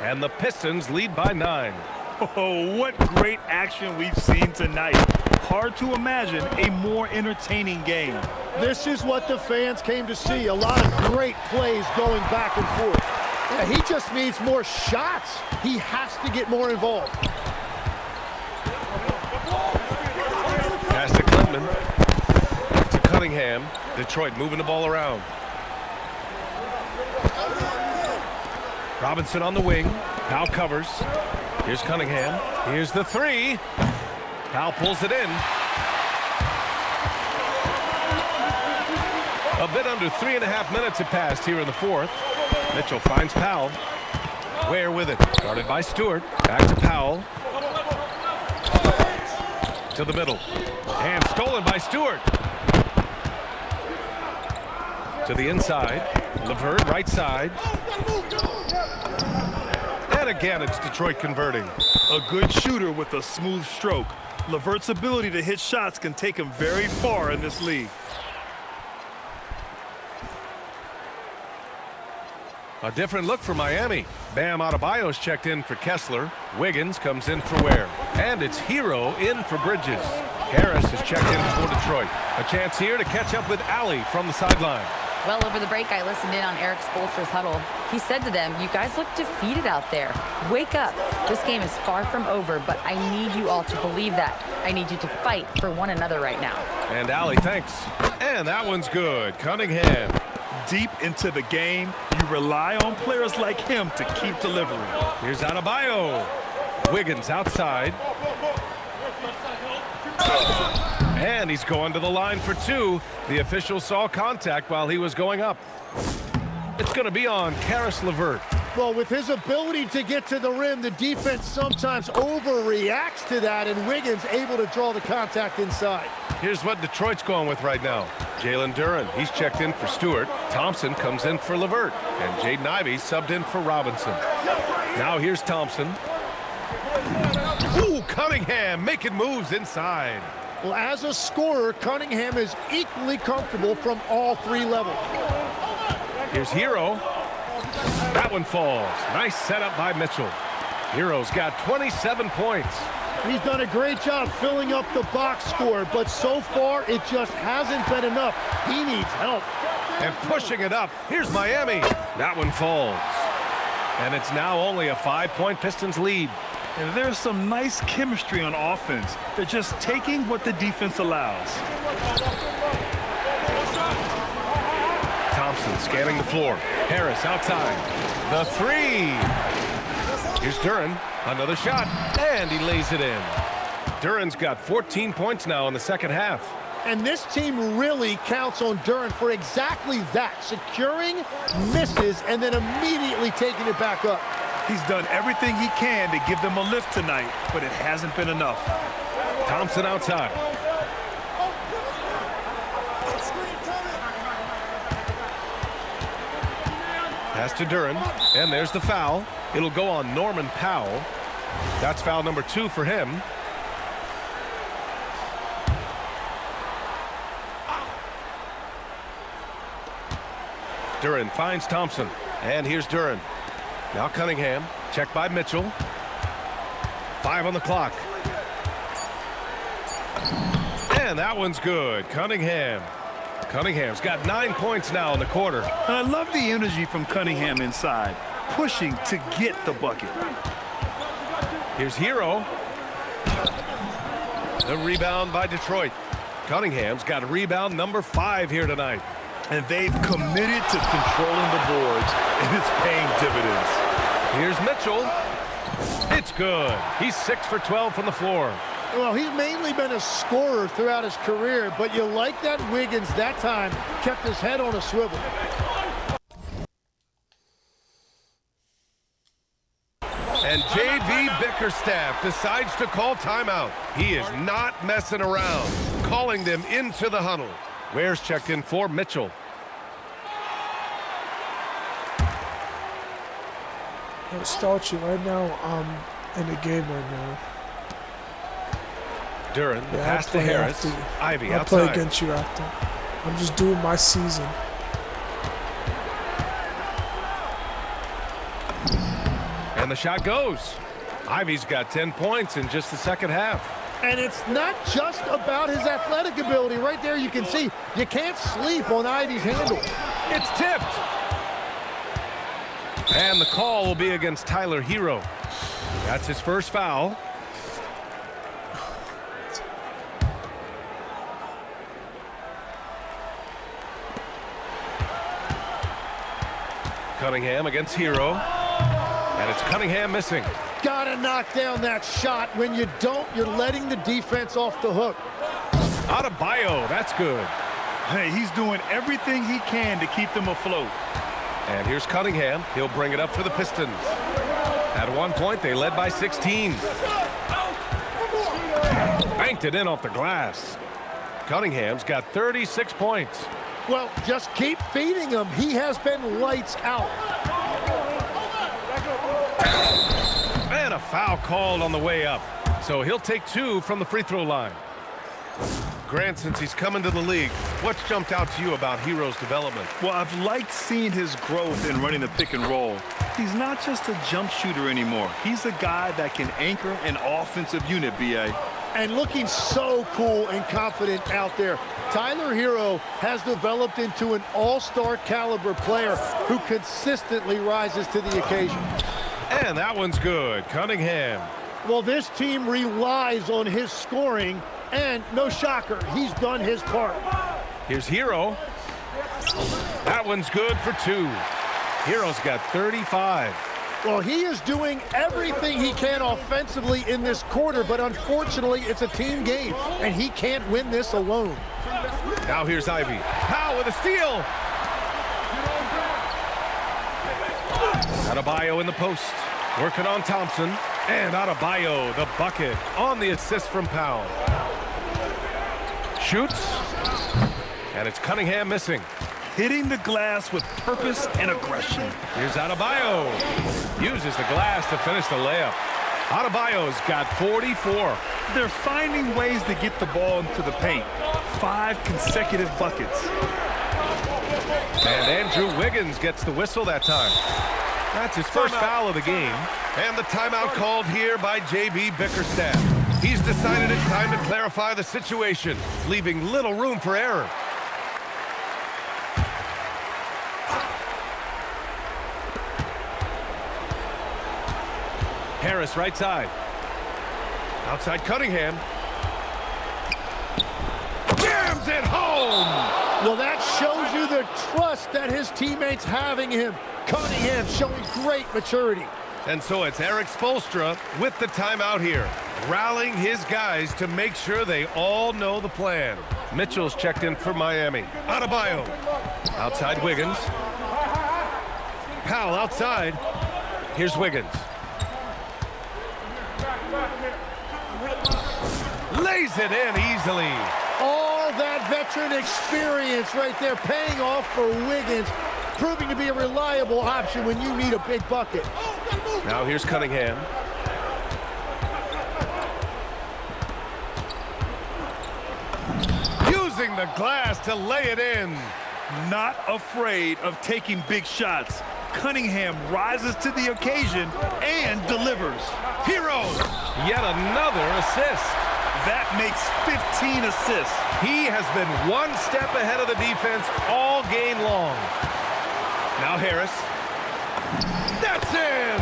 And the Pistons lead by 9. Oh, what great action we've seen tonight. Hard to imagine a more entertaining game. This is what the fans came to see. A lot of great plays going back and forth. Yeah, he just needs more shots. He has to get more involved. Pass to Clinton. Back to Cunningham. Detroit moving the ball around. Robinson on the wing. Powell covers. Here's Cunningham. Here's the three. Powell pulls it in. A bit under 3.5 minutes have passed here in the fourth. Mitchell finds Powell. Ware with it. Guarded by Stewart. Back to Powell. To the middle. And stolen by Stewart. To the inside. LeVert right side. And again, it's Detroit converting. A good shooter with a smooth stroke. LeVert's ability to hit shots can take him very far in this league. A different look for Miami. Bam Adebayo's checked in for Kessler. Wiggins comes in for Ware. And it's Hero in for Bridges. Harris is checked in for Detroit. A chance here to catch up with Alley from the sideline. Well, over the break, I listened in on Eric Spoelstra's huddle. He said to them, "You guys look defeated out there. Wake up. This game is far from over, but I need you all to believe that. I need you to fight for one another right now." And Alley thanks. And that one's good. Cunningham. Deep into the game, you rely on players like him to keep delivering. Here's Adebayo. Wiggins outside. And he's going to the line for two. The official saw contact while he was going up. It's going to be on Karis LeVert. Well, with his ability to get to the rim, the defense sometimes overreacts to that, and Wiggins able to draw the contact inside. Here's what Detroit's going with right now. Jalen Duren, he's checked in for Stewart. Thompson comes in for LeVert. And Jaden Ivey subbed in for Robinson. Now here's Thompson. Ooh, Cunningham making moves inside. Well, as a scorer, Cunningham is equally comfortable from all three levels. Here's Hero. That one falls. Nice setup by Mitchell. Hero's got 27 points. He's done a great job filling up the box score, but so far it just hasn't been enough. He needs help. And pushing it up. Here's Miami. That one falls. And it's now only a 5-point Pistons lead. And there's some nice chemistry on offense. They're just taking what the defense allows. Thompson scanning the floor. Harris outside. The three. Here's Duren. Another shot. And he lays it in. Duren's got 14 points now in the second half. And this team really counts on Duren for exactly that. Securing, misses, and then immediately taking it back up. He's done everything he can to give them a lift tonight, but it hasn't been enough. Thompson outside. Pass to Duren, and there's the foul. It'll go on Norman Powell. That's foul number 2 for him. Duren finds Thompson, and here's Duren. Now Cunningham, checked by Mitchell. 5 on the clock. And that one's good. Cunningham's got 9 points now in the quarter. And I love the energy from Cunningham inside, pushing to get the bucket. Here's Hero. The rebound by Detroit. Cunningham's got rebound number 5 here tonight. And they've committed to controlling the boards, and it's paying dividends. Here's Mitchell. It's good. He's 6 for 12 from the floor. Well, he's mainly been a scorer throughout his career, but you like that Wiggins that time kept his head on a swivel. And J.B. Bickerstaff decides to call timeout. He is not messing around, calling them into the huddle. Ware's checked in for Mitchell. I'll start you right now. I'm in the game right now. Duren, the Yeah, pass to Harris. Ivy I'll outside. play against you after. I'm just doing my season. And the shot goes. Ivy's got 10 points in just the second half. And it's not just about his athletic ability. Right there you can see you can't sleep on Ivy's handle. It's tipped. And the call will be against Tyler Hero. That's his first foul. Cunningham against Hero. And it's Cunningham missing. Gotta knock down that shot. When you don't, you're letting the defense off the hook. Adebayo, that's good. Hey, he's doing everything he can to keep them afloat. And here's Cunningham. He'll bring it up for the Pistons. At one point, they led by 16. Banked it in off the glass. Cunningham's got 36 points. Well, just keep feeding him. He has been lights out. And a foul called on the way up. So he'll take 2 from the free throw line. Grant, since he's come into the league, what's jumped out to you about Hero's development? Well, I've liked seeing his growth in running the pick and roll. He's not just a jump shooter anymore. He's a guy that can anchor an offensive unit, B.A. And looking so cool and confident out there. Tyler Hero has developed into an all-star caliber player who consistently rises to the occasion. And that one's good. Cunningham. Well, this team relies on his scoring, and no shocker, he's done his part. Here's Hero. That one's good for 2. Hero's got 35. Well, he is doing everything he can offensively in this quarter, but unfortunately, it's a team game, and he can't win this alone. Now here's Ivy. Powell with a steal. Adebayo in the post. Working on Thompson. And Adebayo, the bucket, on the assist from Powell. Shoots. And it's Cunningham missing. Hitting the glass with purpose and aggression. Here's Adebayo. Uses the glass to finish the layup. Adebayo's got 44. They're finding ways to get the ball into the paint. 5 consecutive buckets. And Andrew Wiggins gets the whistle that time. That's his first foul of the game. And the timeout called here by J.B. Bickerstaff. He's decided it's time to clarify the situation, leaving little room for error. Harris right side. Outside Cunningham. Jams it home! Well, that shows you the trust that his teammates having him. Cunningham showing great maturity. And so it's Eric Spoelstra with the timeout here, rallying his guys to make sure they all know the plan. Mitchell's checked in for Miami. Adebayo. Outside Wiggins. Powell outside. Here's Wiggins. Lays it in easily. All that veteran experience right there paying off for Wiggins, proving to be a reliable option when you need a big bucket. Now here's Cunningham. Using the glass to lay it in. Not afraid of taking big shots. Cunningham rises to the occasion and delivers. Hero, yet another assist. That makes 15 assists. He has been one step ahead of the defense all game long. Now Harris. That's in!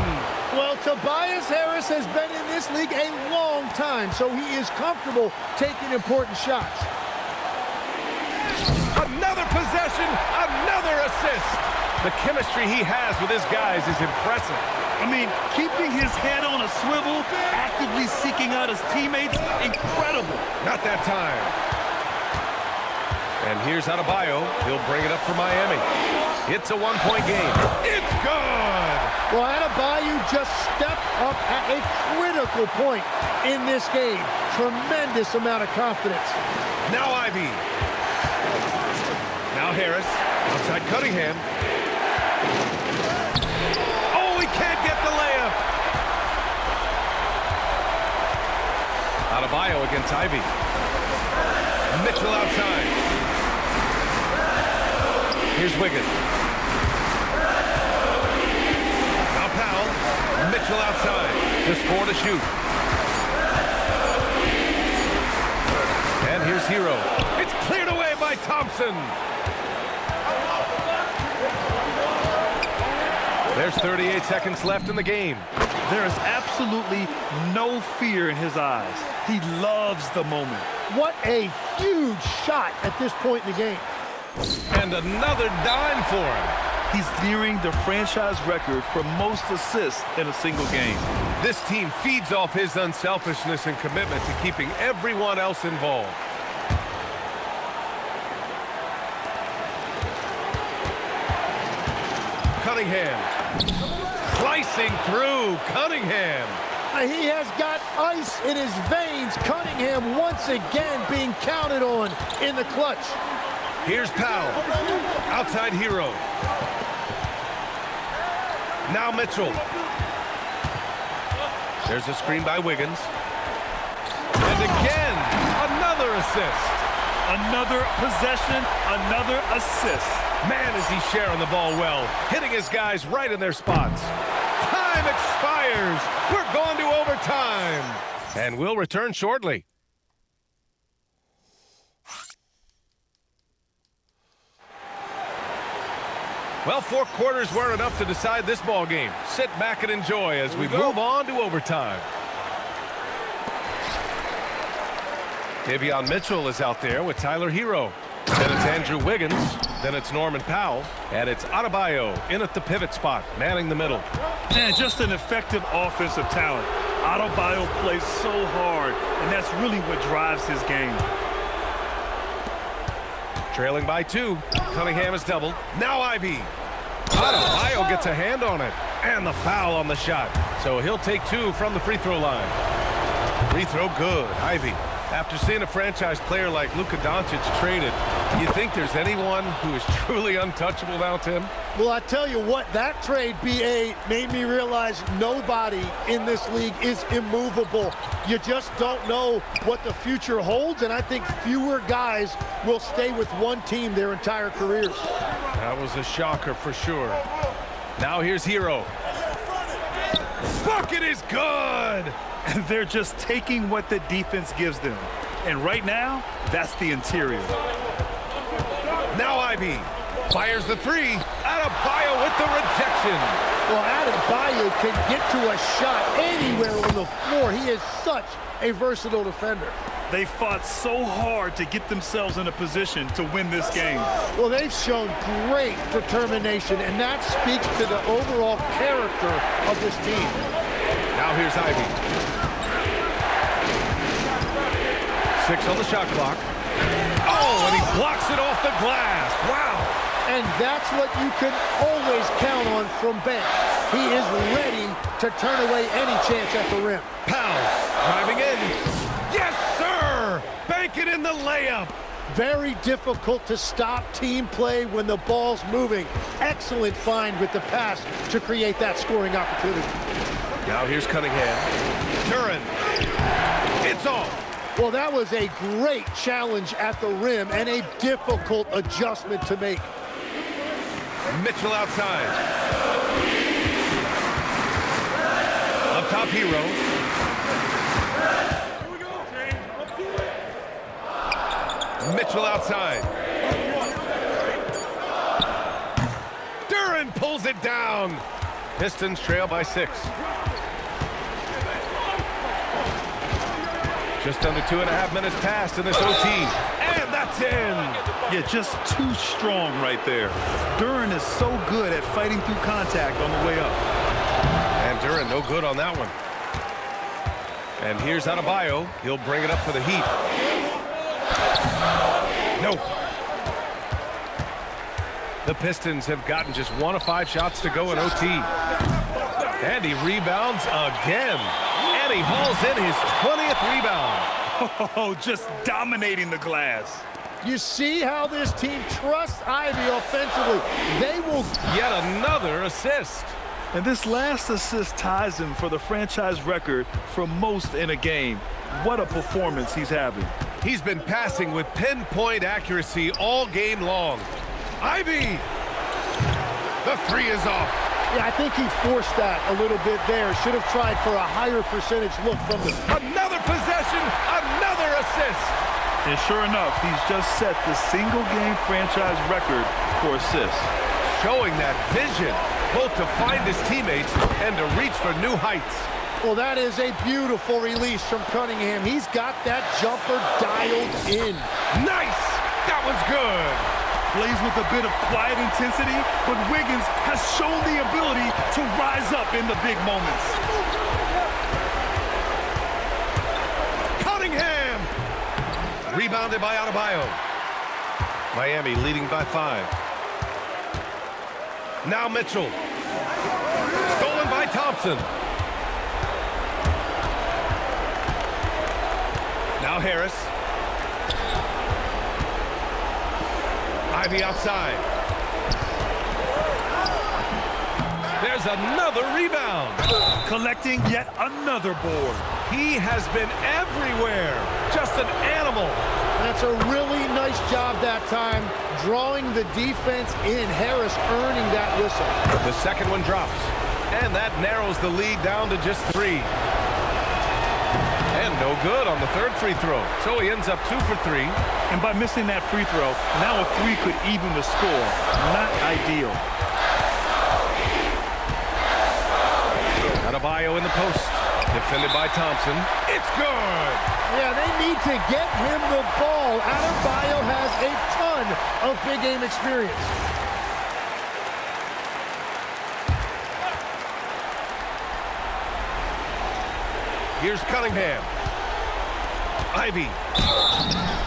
Well, Tobias Harris has been in this league a long time, so he is comfortable taking important shots. Another possession, another assist. The chemistry he has with his guys is impressive. I mean, keeping his head on a swivel, actively seeking out his teammates, incredible. Not that time. And here's Adebayo. He'll bring it up for Miami. It's a one-point game. It's good! Well, Adebayo just stepped up at a critical point in this game. Tremendous amount of confidence. Now Ivy. Now Harris. Outside Cunningham. Oh, he can't get the layup. Adebayo against Ivy. Mitchell outside. Here's Wiggins. Now Powell. Mitchell outside. Just 4 to shoot. here's Hero. It's cleared away by Thompson. There's 38 seconds left in the game. There is absolutely no fear in his eyes. He loves the moment. What a huge shot at this point in the game. And another dime for him. He's nearing the franchise record for most assists in a single game. This team feeds off his unselfishness and commitment to keeping everyone else involved. Cunningham. Slicing through. Cunningham. He has got ice in his veins. Cunningham once again being counted on in the clutch. Here's Powell. Outside Hero. Now Mitchell. There's a screen by Wiggins. And again, another assist. Another possession, another assist. Man, is he sharing the ball well, hitting his guys right in their spots. Time expires. We're going to overtime. And we'll return shortly. Well, 4 quarters weren't enough to decide this ball game. Sit back and enjoy as we move on to overtime. Davion Mitchell is out there with Tyler Hero. Then it's Andrew Wiggins. Then it's Norman Powell. And it's Adebayo in at the pivot spot, manning the middle. Man, just an effective offensive talent. Adebayo plays so hard, and that's really what drives his game. Trailing by 2. Cunningham is doubled. Now Ivy. Adebayo gets a hand on it. And the foul on the shot. So he'll take 2 from the free throw line. Free throw good. Ivy. After seeing a franchise player like Luka Doncic traded, you think there's anyone who is truly untouchable now, Tim? Well, I tell you what, that trade, BA, made me realize nobody in this league is immovable. You just don't know what the future holds, and I think fewer guys will stay with one team their entire careers. That was a shocker for sure. Now here's Hero. Bucket is good! They're just taking what the defense gives them. And right now, that's the interior. Now Ivy fires the 3. Adebayo with the rejection. Well, Adebayo can get to a shot anywhere on the floor. He is such a versatile defender. They fought so hard to get themselves in a position to win this game. Well, they've shown great determination, and that speaks to the overall character of this team. Now here's Ivy. 6 on the shot clock. Oh, and he blocks it off the glass. Wow. And that's what you can always count on from Ben. He is ready to turn away any chance at the rim. Powell driving in. Yes, sir! Bank it in the layup. Very difficult to stop team play when the ball's moving. Excellent find with the pass to create that scoring opportunity. Now here's Cunningham. Duren. It's off. Well, that was a great challenge at the rim and a difficult adjustment to make. Mitchell outside. Up top, Hero. Mitchell outside. Duren pulls it down. Pistons trail by 6. Just under 2.5 minutes passed in this OT. And that's in. Yeah, just too strong right there. Duren is so good at fighting through contact on the way up. And Duren no good on that one. And here's Adebayo. He'll bring it up for the Heat. Nope. The Pistons have gotten just 1 of 5 shots to go in OT. And he rebounds again. And he hauls in his 20th rebound. Oh, just dominating the glass. You see how this team trusts Ivy offensively. They will... Yet another assist. And this last assist ties him for the franchise record for most in a game. What a performance he's having. He's been passing with pinpoint accuracy all game long. Ivy! The 3 is off. Yeah, I think he forced that a little bit there. Should have tried for a higher percentage look from the... Another possession, another assist. And sure enough, he's just set the single-game franchise record for assists. Showing that vision, both to find his teammates and to reach for new heights. Well, that is a beautiful release from Cunningham. He's got that jumper dialed in. Nice! That one's good. Plays with a bit of quiet intensity, but Wiggins has shown the ability to rise up in the big moments. Cunningham! Rebounded by Adebayo. Miami leading by 5. Now Mitchell. Stolen by Thompson. Now Harris. Ivy outside. There's another rebound. Collecting yet another board. He has been everywhere. Just an animal. That's a really nice job that time, drawing the defense in. Harris earning that whistle. The second one drops, and that narrows the lead down to just 3. And no good on the third free throw. So he ends up 2 for 3. And by missing that free throw, now a 3 could even the score. Not ideal. Adebayo in the post. Defended by Thompson. It's good! Yeah, they need to get him the ball. Adebayo has a ton of big game experience. Here's Cunningham. Ivy.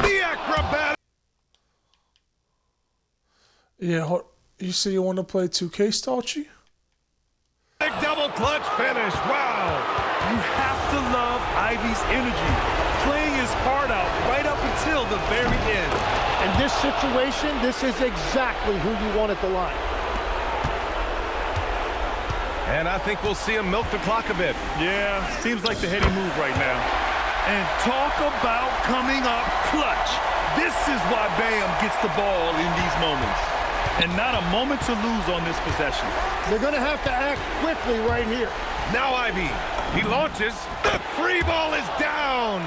The acrobat. Yeah, you say you want to play 2K, Stalchi? Big double clutch finish. Wow. You have to love Ivy's energy, playing his heart out right up until the very end. In this situation, this is exactly who you want at the line. And I think we'll see him milk the clock a bit. Yeah, seems like the heady move right now. And talk about coming up clutch. This is why Bam gets the ball in these moments. And not a moment to lose on this possession. They're going to have to act quickly right here. Now Ivy. He launches. The free ball is down.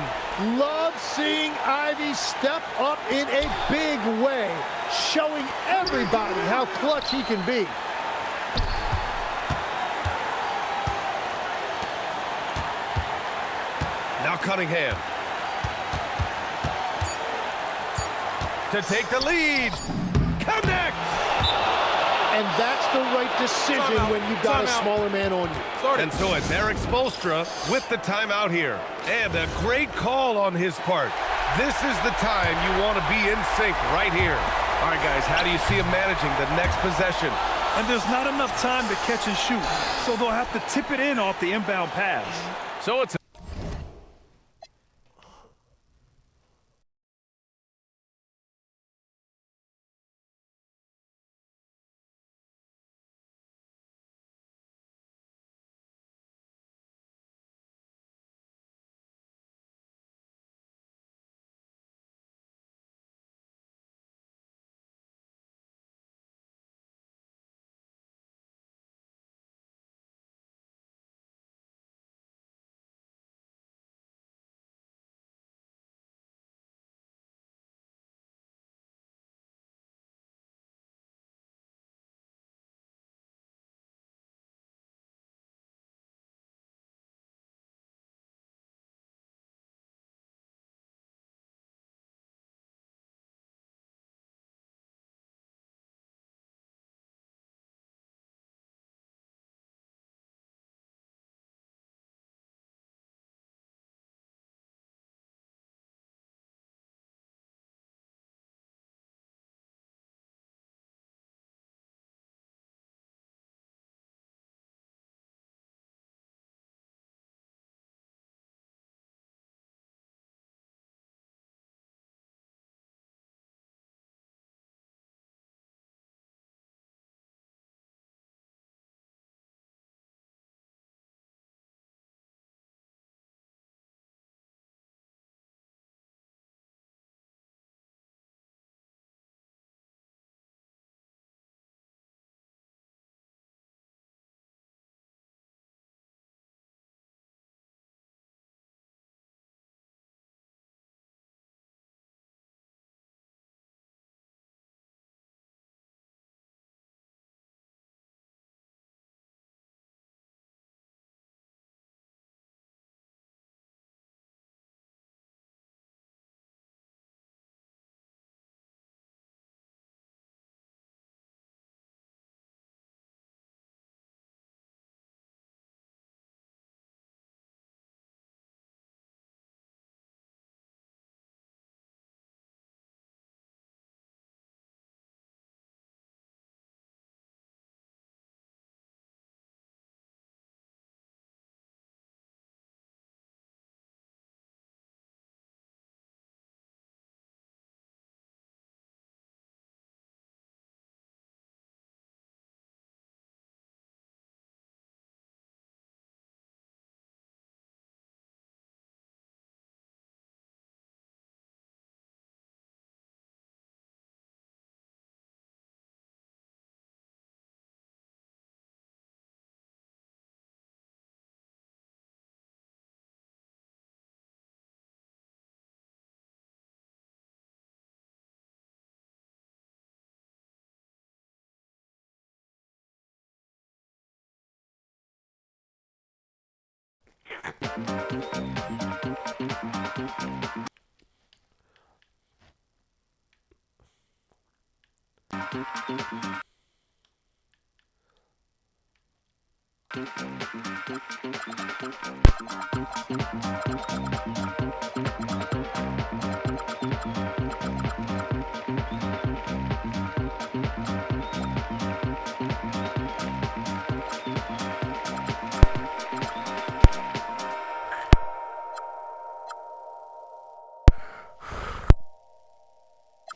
Love seeing Ivy step up in a big way, showing everybody how clutch he can be. Now Cunningham. To take the lead. Connects! And that's the right decision when you've got a smaller man on you. And so it's Eric Spoelstra with the timeout here. And a great call on his part. This is the time you want to be in sync right here. All right, guys, how do you see him managing the next possession? And there's not enough time to catch and shoot, so they'll have to tip it in off the inbound pass. So it's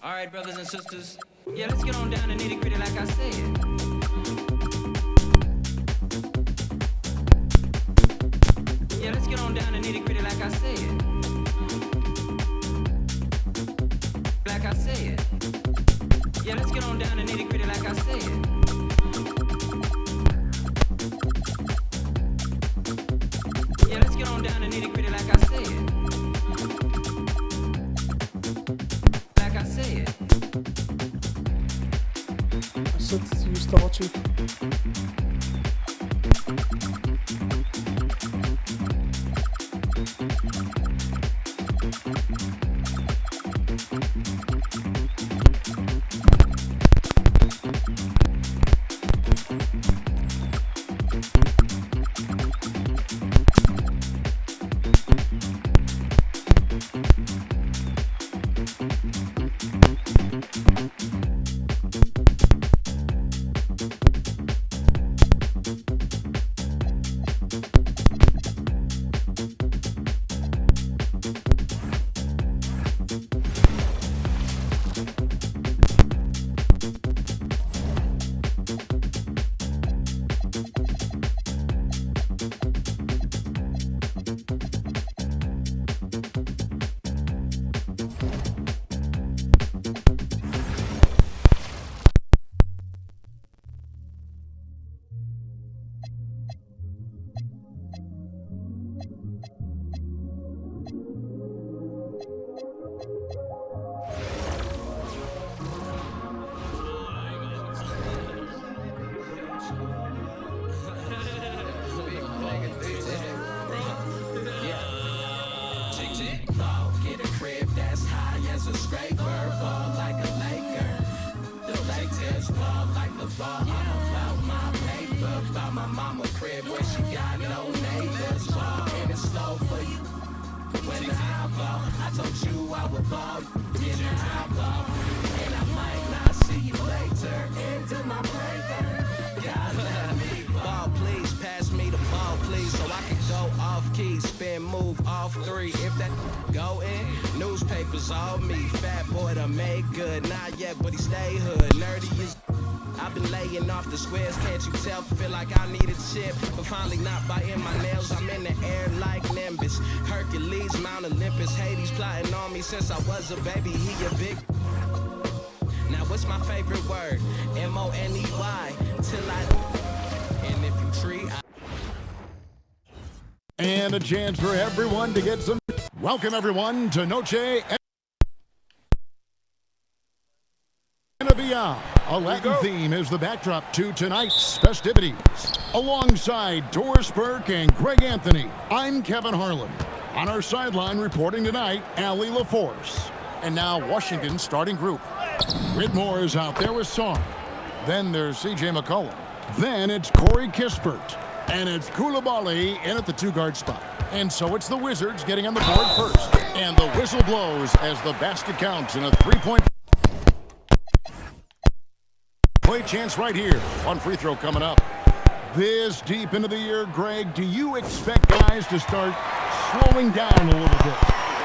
All right, brothers and sisters. Yeah, let's get on down to nitty-gritty like I said. Yeah, let's get on down to nitty-gritty like I said. Like I said. Yeah, let's get on down to nitty-gritty like I said. Yeah, let's get on down to nitty-gritty like I said. Like I said. Set you started. Ball, please, pass me the ball, please, so I can go off key, spin, move, off three. If that go in, newspapers all me. Fat boy done made good, not yet, but he stay hood. Nerdy is. I've been laying off the squares, can't you tell? Feel like I need a chip, but finally not biting my nails. I'm in the air like Nimbus. Hercules, Mount Olympus, Hades plotting on me since I was a baby. He a big. Now what's my favorite word? M-O-N-E-Y. Till I. And if you treat. And a chance for everyone to get some. Welcome everyone to Noche and Beyond. A Latin theme is the backdrop to tonight's festivities. Alongside Doris Burke and Greg Anthony, I'm Kevin Harlan. On our sideline reporting tonight, Allie LaForce. And now Washington's starting group. Whitmore is out there with Song. Then there's C.J. McCollum. Then it's Corey Kispert. And it's Koulibaly in at the two-guard spot. And so it's the Wizards getting on the board first. And the whistle blows as the basket counts in a three-point play chance right here. One free throw coming up. This deep into the year, Greg, do you expect guys to start slowing down a little bit?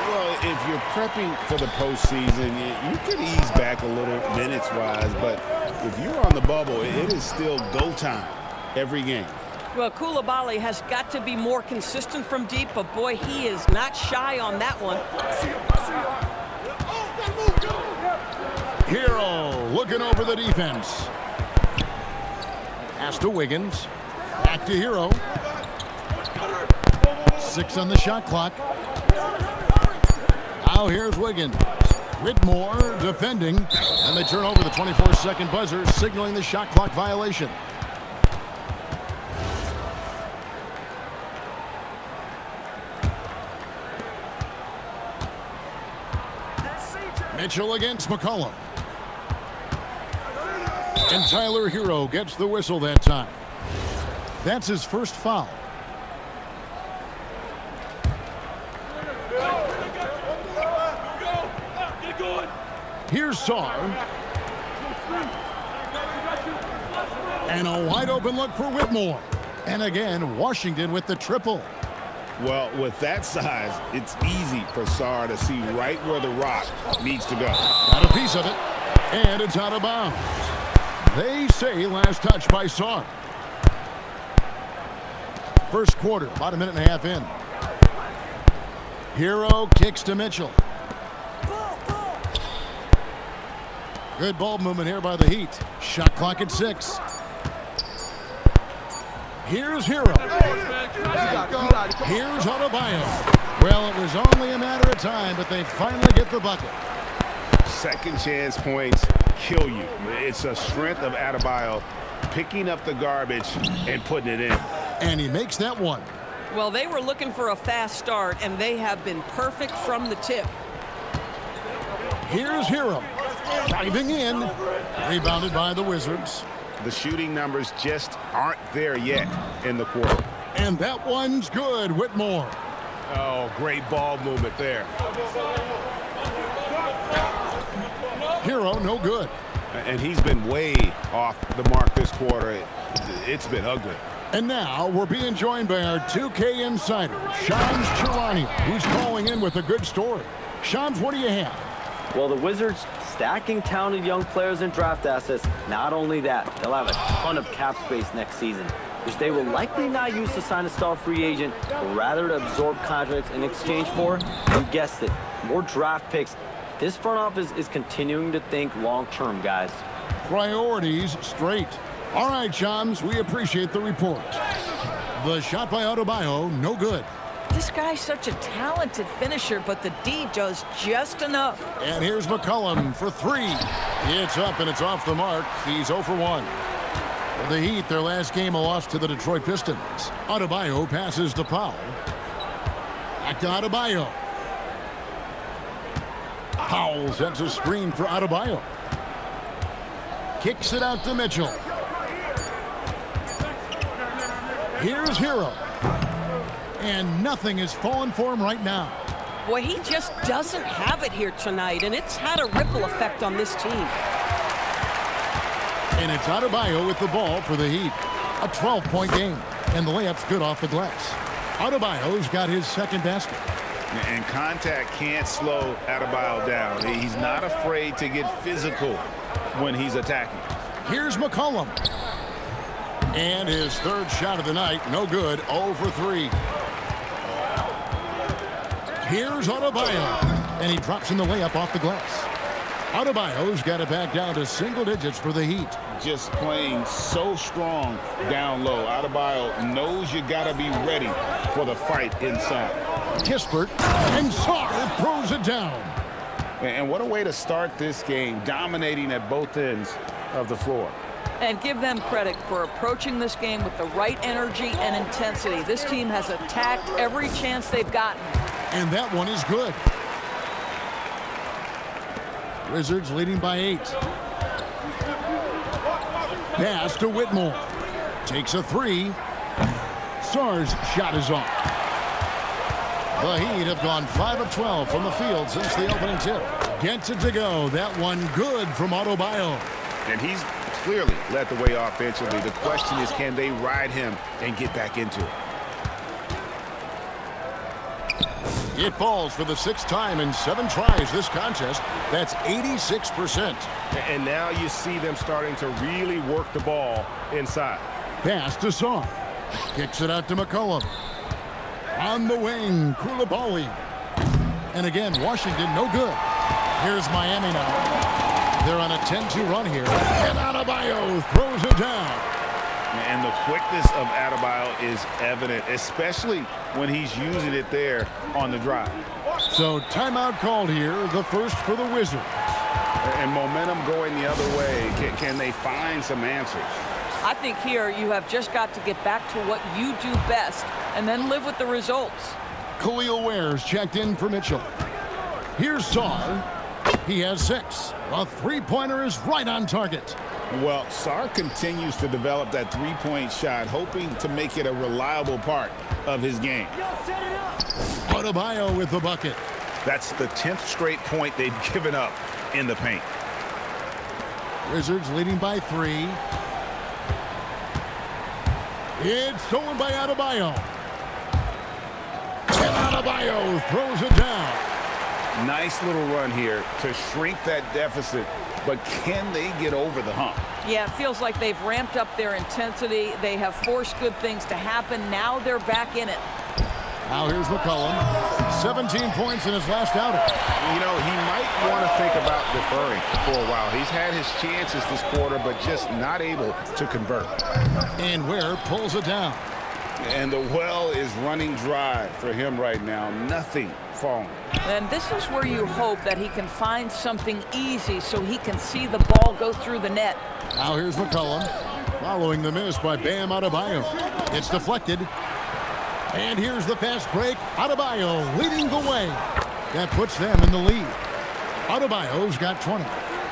Well, if you're prepping for the postseason, you could ease back a little minutes-wise, but if you're on the bubble, it is still go time every game. Well, Koulibaly has got to be more consistent from deep, but boy, he is not shy on that one. Hero looking over the defense. Pass to Wiggins. Back to Hero. 6 on the shot clock. Now here's Wiggins. Whitmore defending. And they turn over the 24-second buzzer, signaling the shot clock violation. Mitchell against McCollum. And Tyler Hero gets the whistle that time. That's his first foul. Here's Sarr. And a wide open look for Whitmore. And again, Washington with the triple. Well, with that size, it's easy for Sarr to see right where the rock needs to go. Got a piece of it, and it's out of bounds. They say last touch by Sarr. First quarter, about a minute and a half in. Hero kicks to Mitchell. Good ball movement here by the Heat. Shot clock at 6. Here's Hero. Here's Adebayo. Well, it was only a matter of time, but they finally get the bucket. Second chance points kill you. It's a strength of Adebayo picking up the garbage and putting it in. And he makes that one. Well, they were looking for a fast start, and they have been perfect from the tip. Here's Hero. Diving in. Rebounded by the Wizards. The shooting numbers just aren't there yet in the quarter. And that one's good, Whitmore. Oh, great ball movement there. Hero, no good. And he's been way off the mark this quarter. It's been ugly. And now we're being joined by our 2K insider, Shams Charania, who's calling in with a good story. Shams, what do you have? Well, the Wizards stacking talented young players and draft assets. Not only that, they'll have a ton of cap space next season, which they will likely not use to sign a star free agent, but rather to absorb contracts in exchange for, you guessed it, more draft picks. This front office is continuing to think long-term, guys. Priorities straight. All right, Shams, we appreciate the report. The shot by Adebayo, no good. This guy's such a talented finisher, but the D does just enough. And here's McCollum for 3. It's up and it's off the mark. He's 0 for 1. For the Heat, their last game a loss to the Detroit Pistons. Adebayo passes to Powell. Back to Adebayo. Powell sends a screen for Adebayo. Kicks it out to Mitchell. Here's Hero. And nothing is falling for him right now. Boy, he just doesn't have it here tonight, and it's had a ripple effect on this team. And it's Adebayo with the ball for the Heat. A 12-point game, and the layup's good off the glass. Adebayo's got his second basket. And contact can't slow Adebayo down. He's not afraid to get physical when he's attacking. Here's McCollum. And his third shot of the night, no good, 0 for 3. Here's Adebayo. And he drops in the layup off the glass. Adebayo's got it back down to single digits for the Heat. Just playing so strong down low. Adebayo knows you got to be ready for the fight inside. Kispert, and Sarr throws it down. And what a way to start this game, dominating at both ends of the floor. And give them credit for approaching this game with the right energy and intensity. This team has attacked every chance they've gotten. And that one is good. Wizards leading by 8. Pass to Whitmore. Takes a 3. Sarr's shot is off. The Heat have gone 5 of 12 from the field since the opening tip. Gets it to go. That one good from Adebayo. And he's clearly led the way offensively. The question is, can they ride him and get back into it? It falls for the 6th time in 7 tries this contest. That's 86%. And now you see them starting to really work the ball inside. Pass to Sarr. Kicks it out to McCollum. On the wing, Koulibaly. And again, Washington, no good. Here's Miami now. They're on a 10-2 run here. And Adebayo throws it down. And the quickness of Adebayo is evident, especially when he's using it there on the drive. So timeout called here, the first for the Wizards. And momentum going the other way. Can they find some answers? I think here you have just got to get back to what you do best and then live with the results. Khalil Ware's checked in for Mitchell. Here's Sarr. He has 6. A three-pointer is right on target. Well, Sark continues to develop that three-point shot, hoping to make it a reliable part of his game. Adebayo with the bucket. That's the 10th straight point they've given up in the paint. Wizards leading by 3. It's stolen by Adebayo. And Adebayo throws it down. Nice little run here to shrink that deficit, but can they get over the hump? Yeah, it feels like they've ramped up their intensity. They have forced good things to happen. Now they're back in it. Now here's McCollum. 17 points in his last outing. You know, he might want to think about deferring for a while. He's had his chances this quarter, but just not able to convert. And Ware pulls it down. And the well is running dry for him right now. Nothing falling. And this is where you hope that he can find something easy so he can see the ball go through the net. Now here's McCollum. Following the miss by Bam Adebayo. It's deflected. And here's the fast break. Adebayo leading the way. That puts them in the lead. Adebayo's got 20.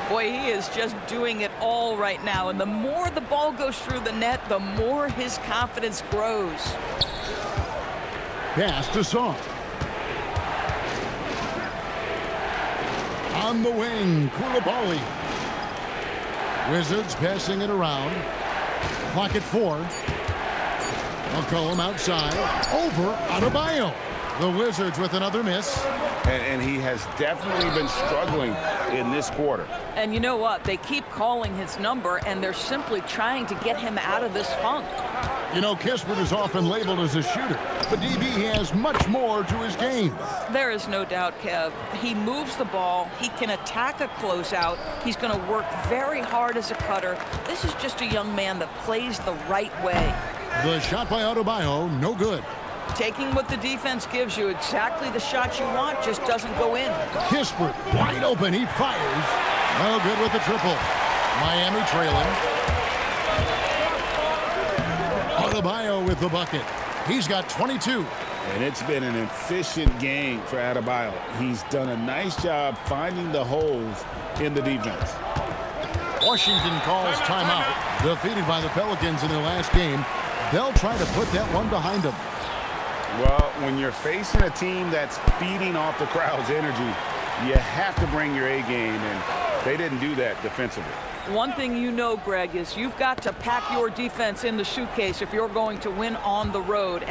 Boy, he is just doing it all right now. And the more the ball goes through the net, the more his confidence grows. Pass to Song. On the wing, Koulibaly. Wizards passing it around. Clock at 4. McCollum outside. Over Adebayo. The Wizards with another miss. And he has definitely been struggling in this quarter. And you know what? They keep calling his number, and they're simply trying to get him out of this funk. You know, Kispert is often labeled as a shooter, but DB has much more to his game. There is no doubt, Kev. He moves the ball. He can attack a closeout. He's going to work very hard as a cutter. This is just a young man that plays the right way. The shot by Adebayo, no good. Taking what the defense gives you, exactly the shot you want, just doesn't go in. Kispert wide open, he fires. No good with the triple. Miami trailing. Adebayo with the bucket. He's got 22. And it's been an efficient game for Adebayo. He's done a nice job finding the holes in the defense. Washington calls timeout. Defeated by the Pelicans in their last game. They'll try to put that one behind them. Well, when you're facing a team that's feeding off the crowd's energy, you have to bring your A game, and they didn't do that defensively. One thing you know, Greg, is you've got to pack your defense in the suitcase if you're going to win on the road.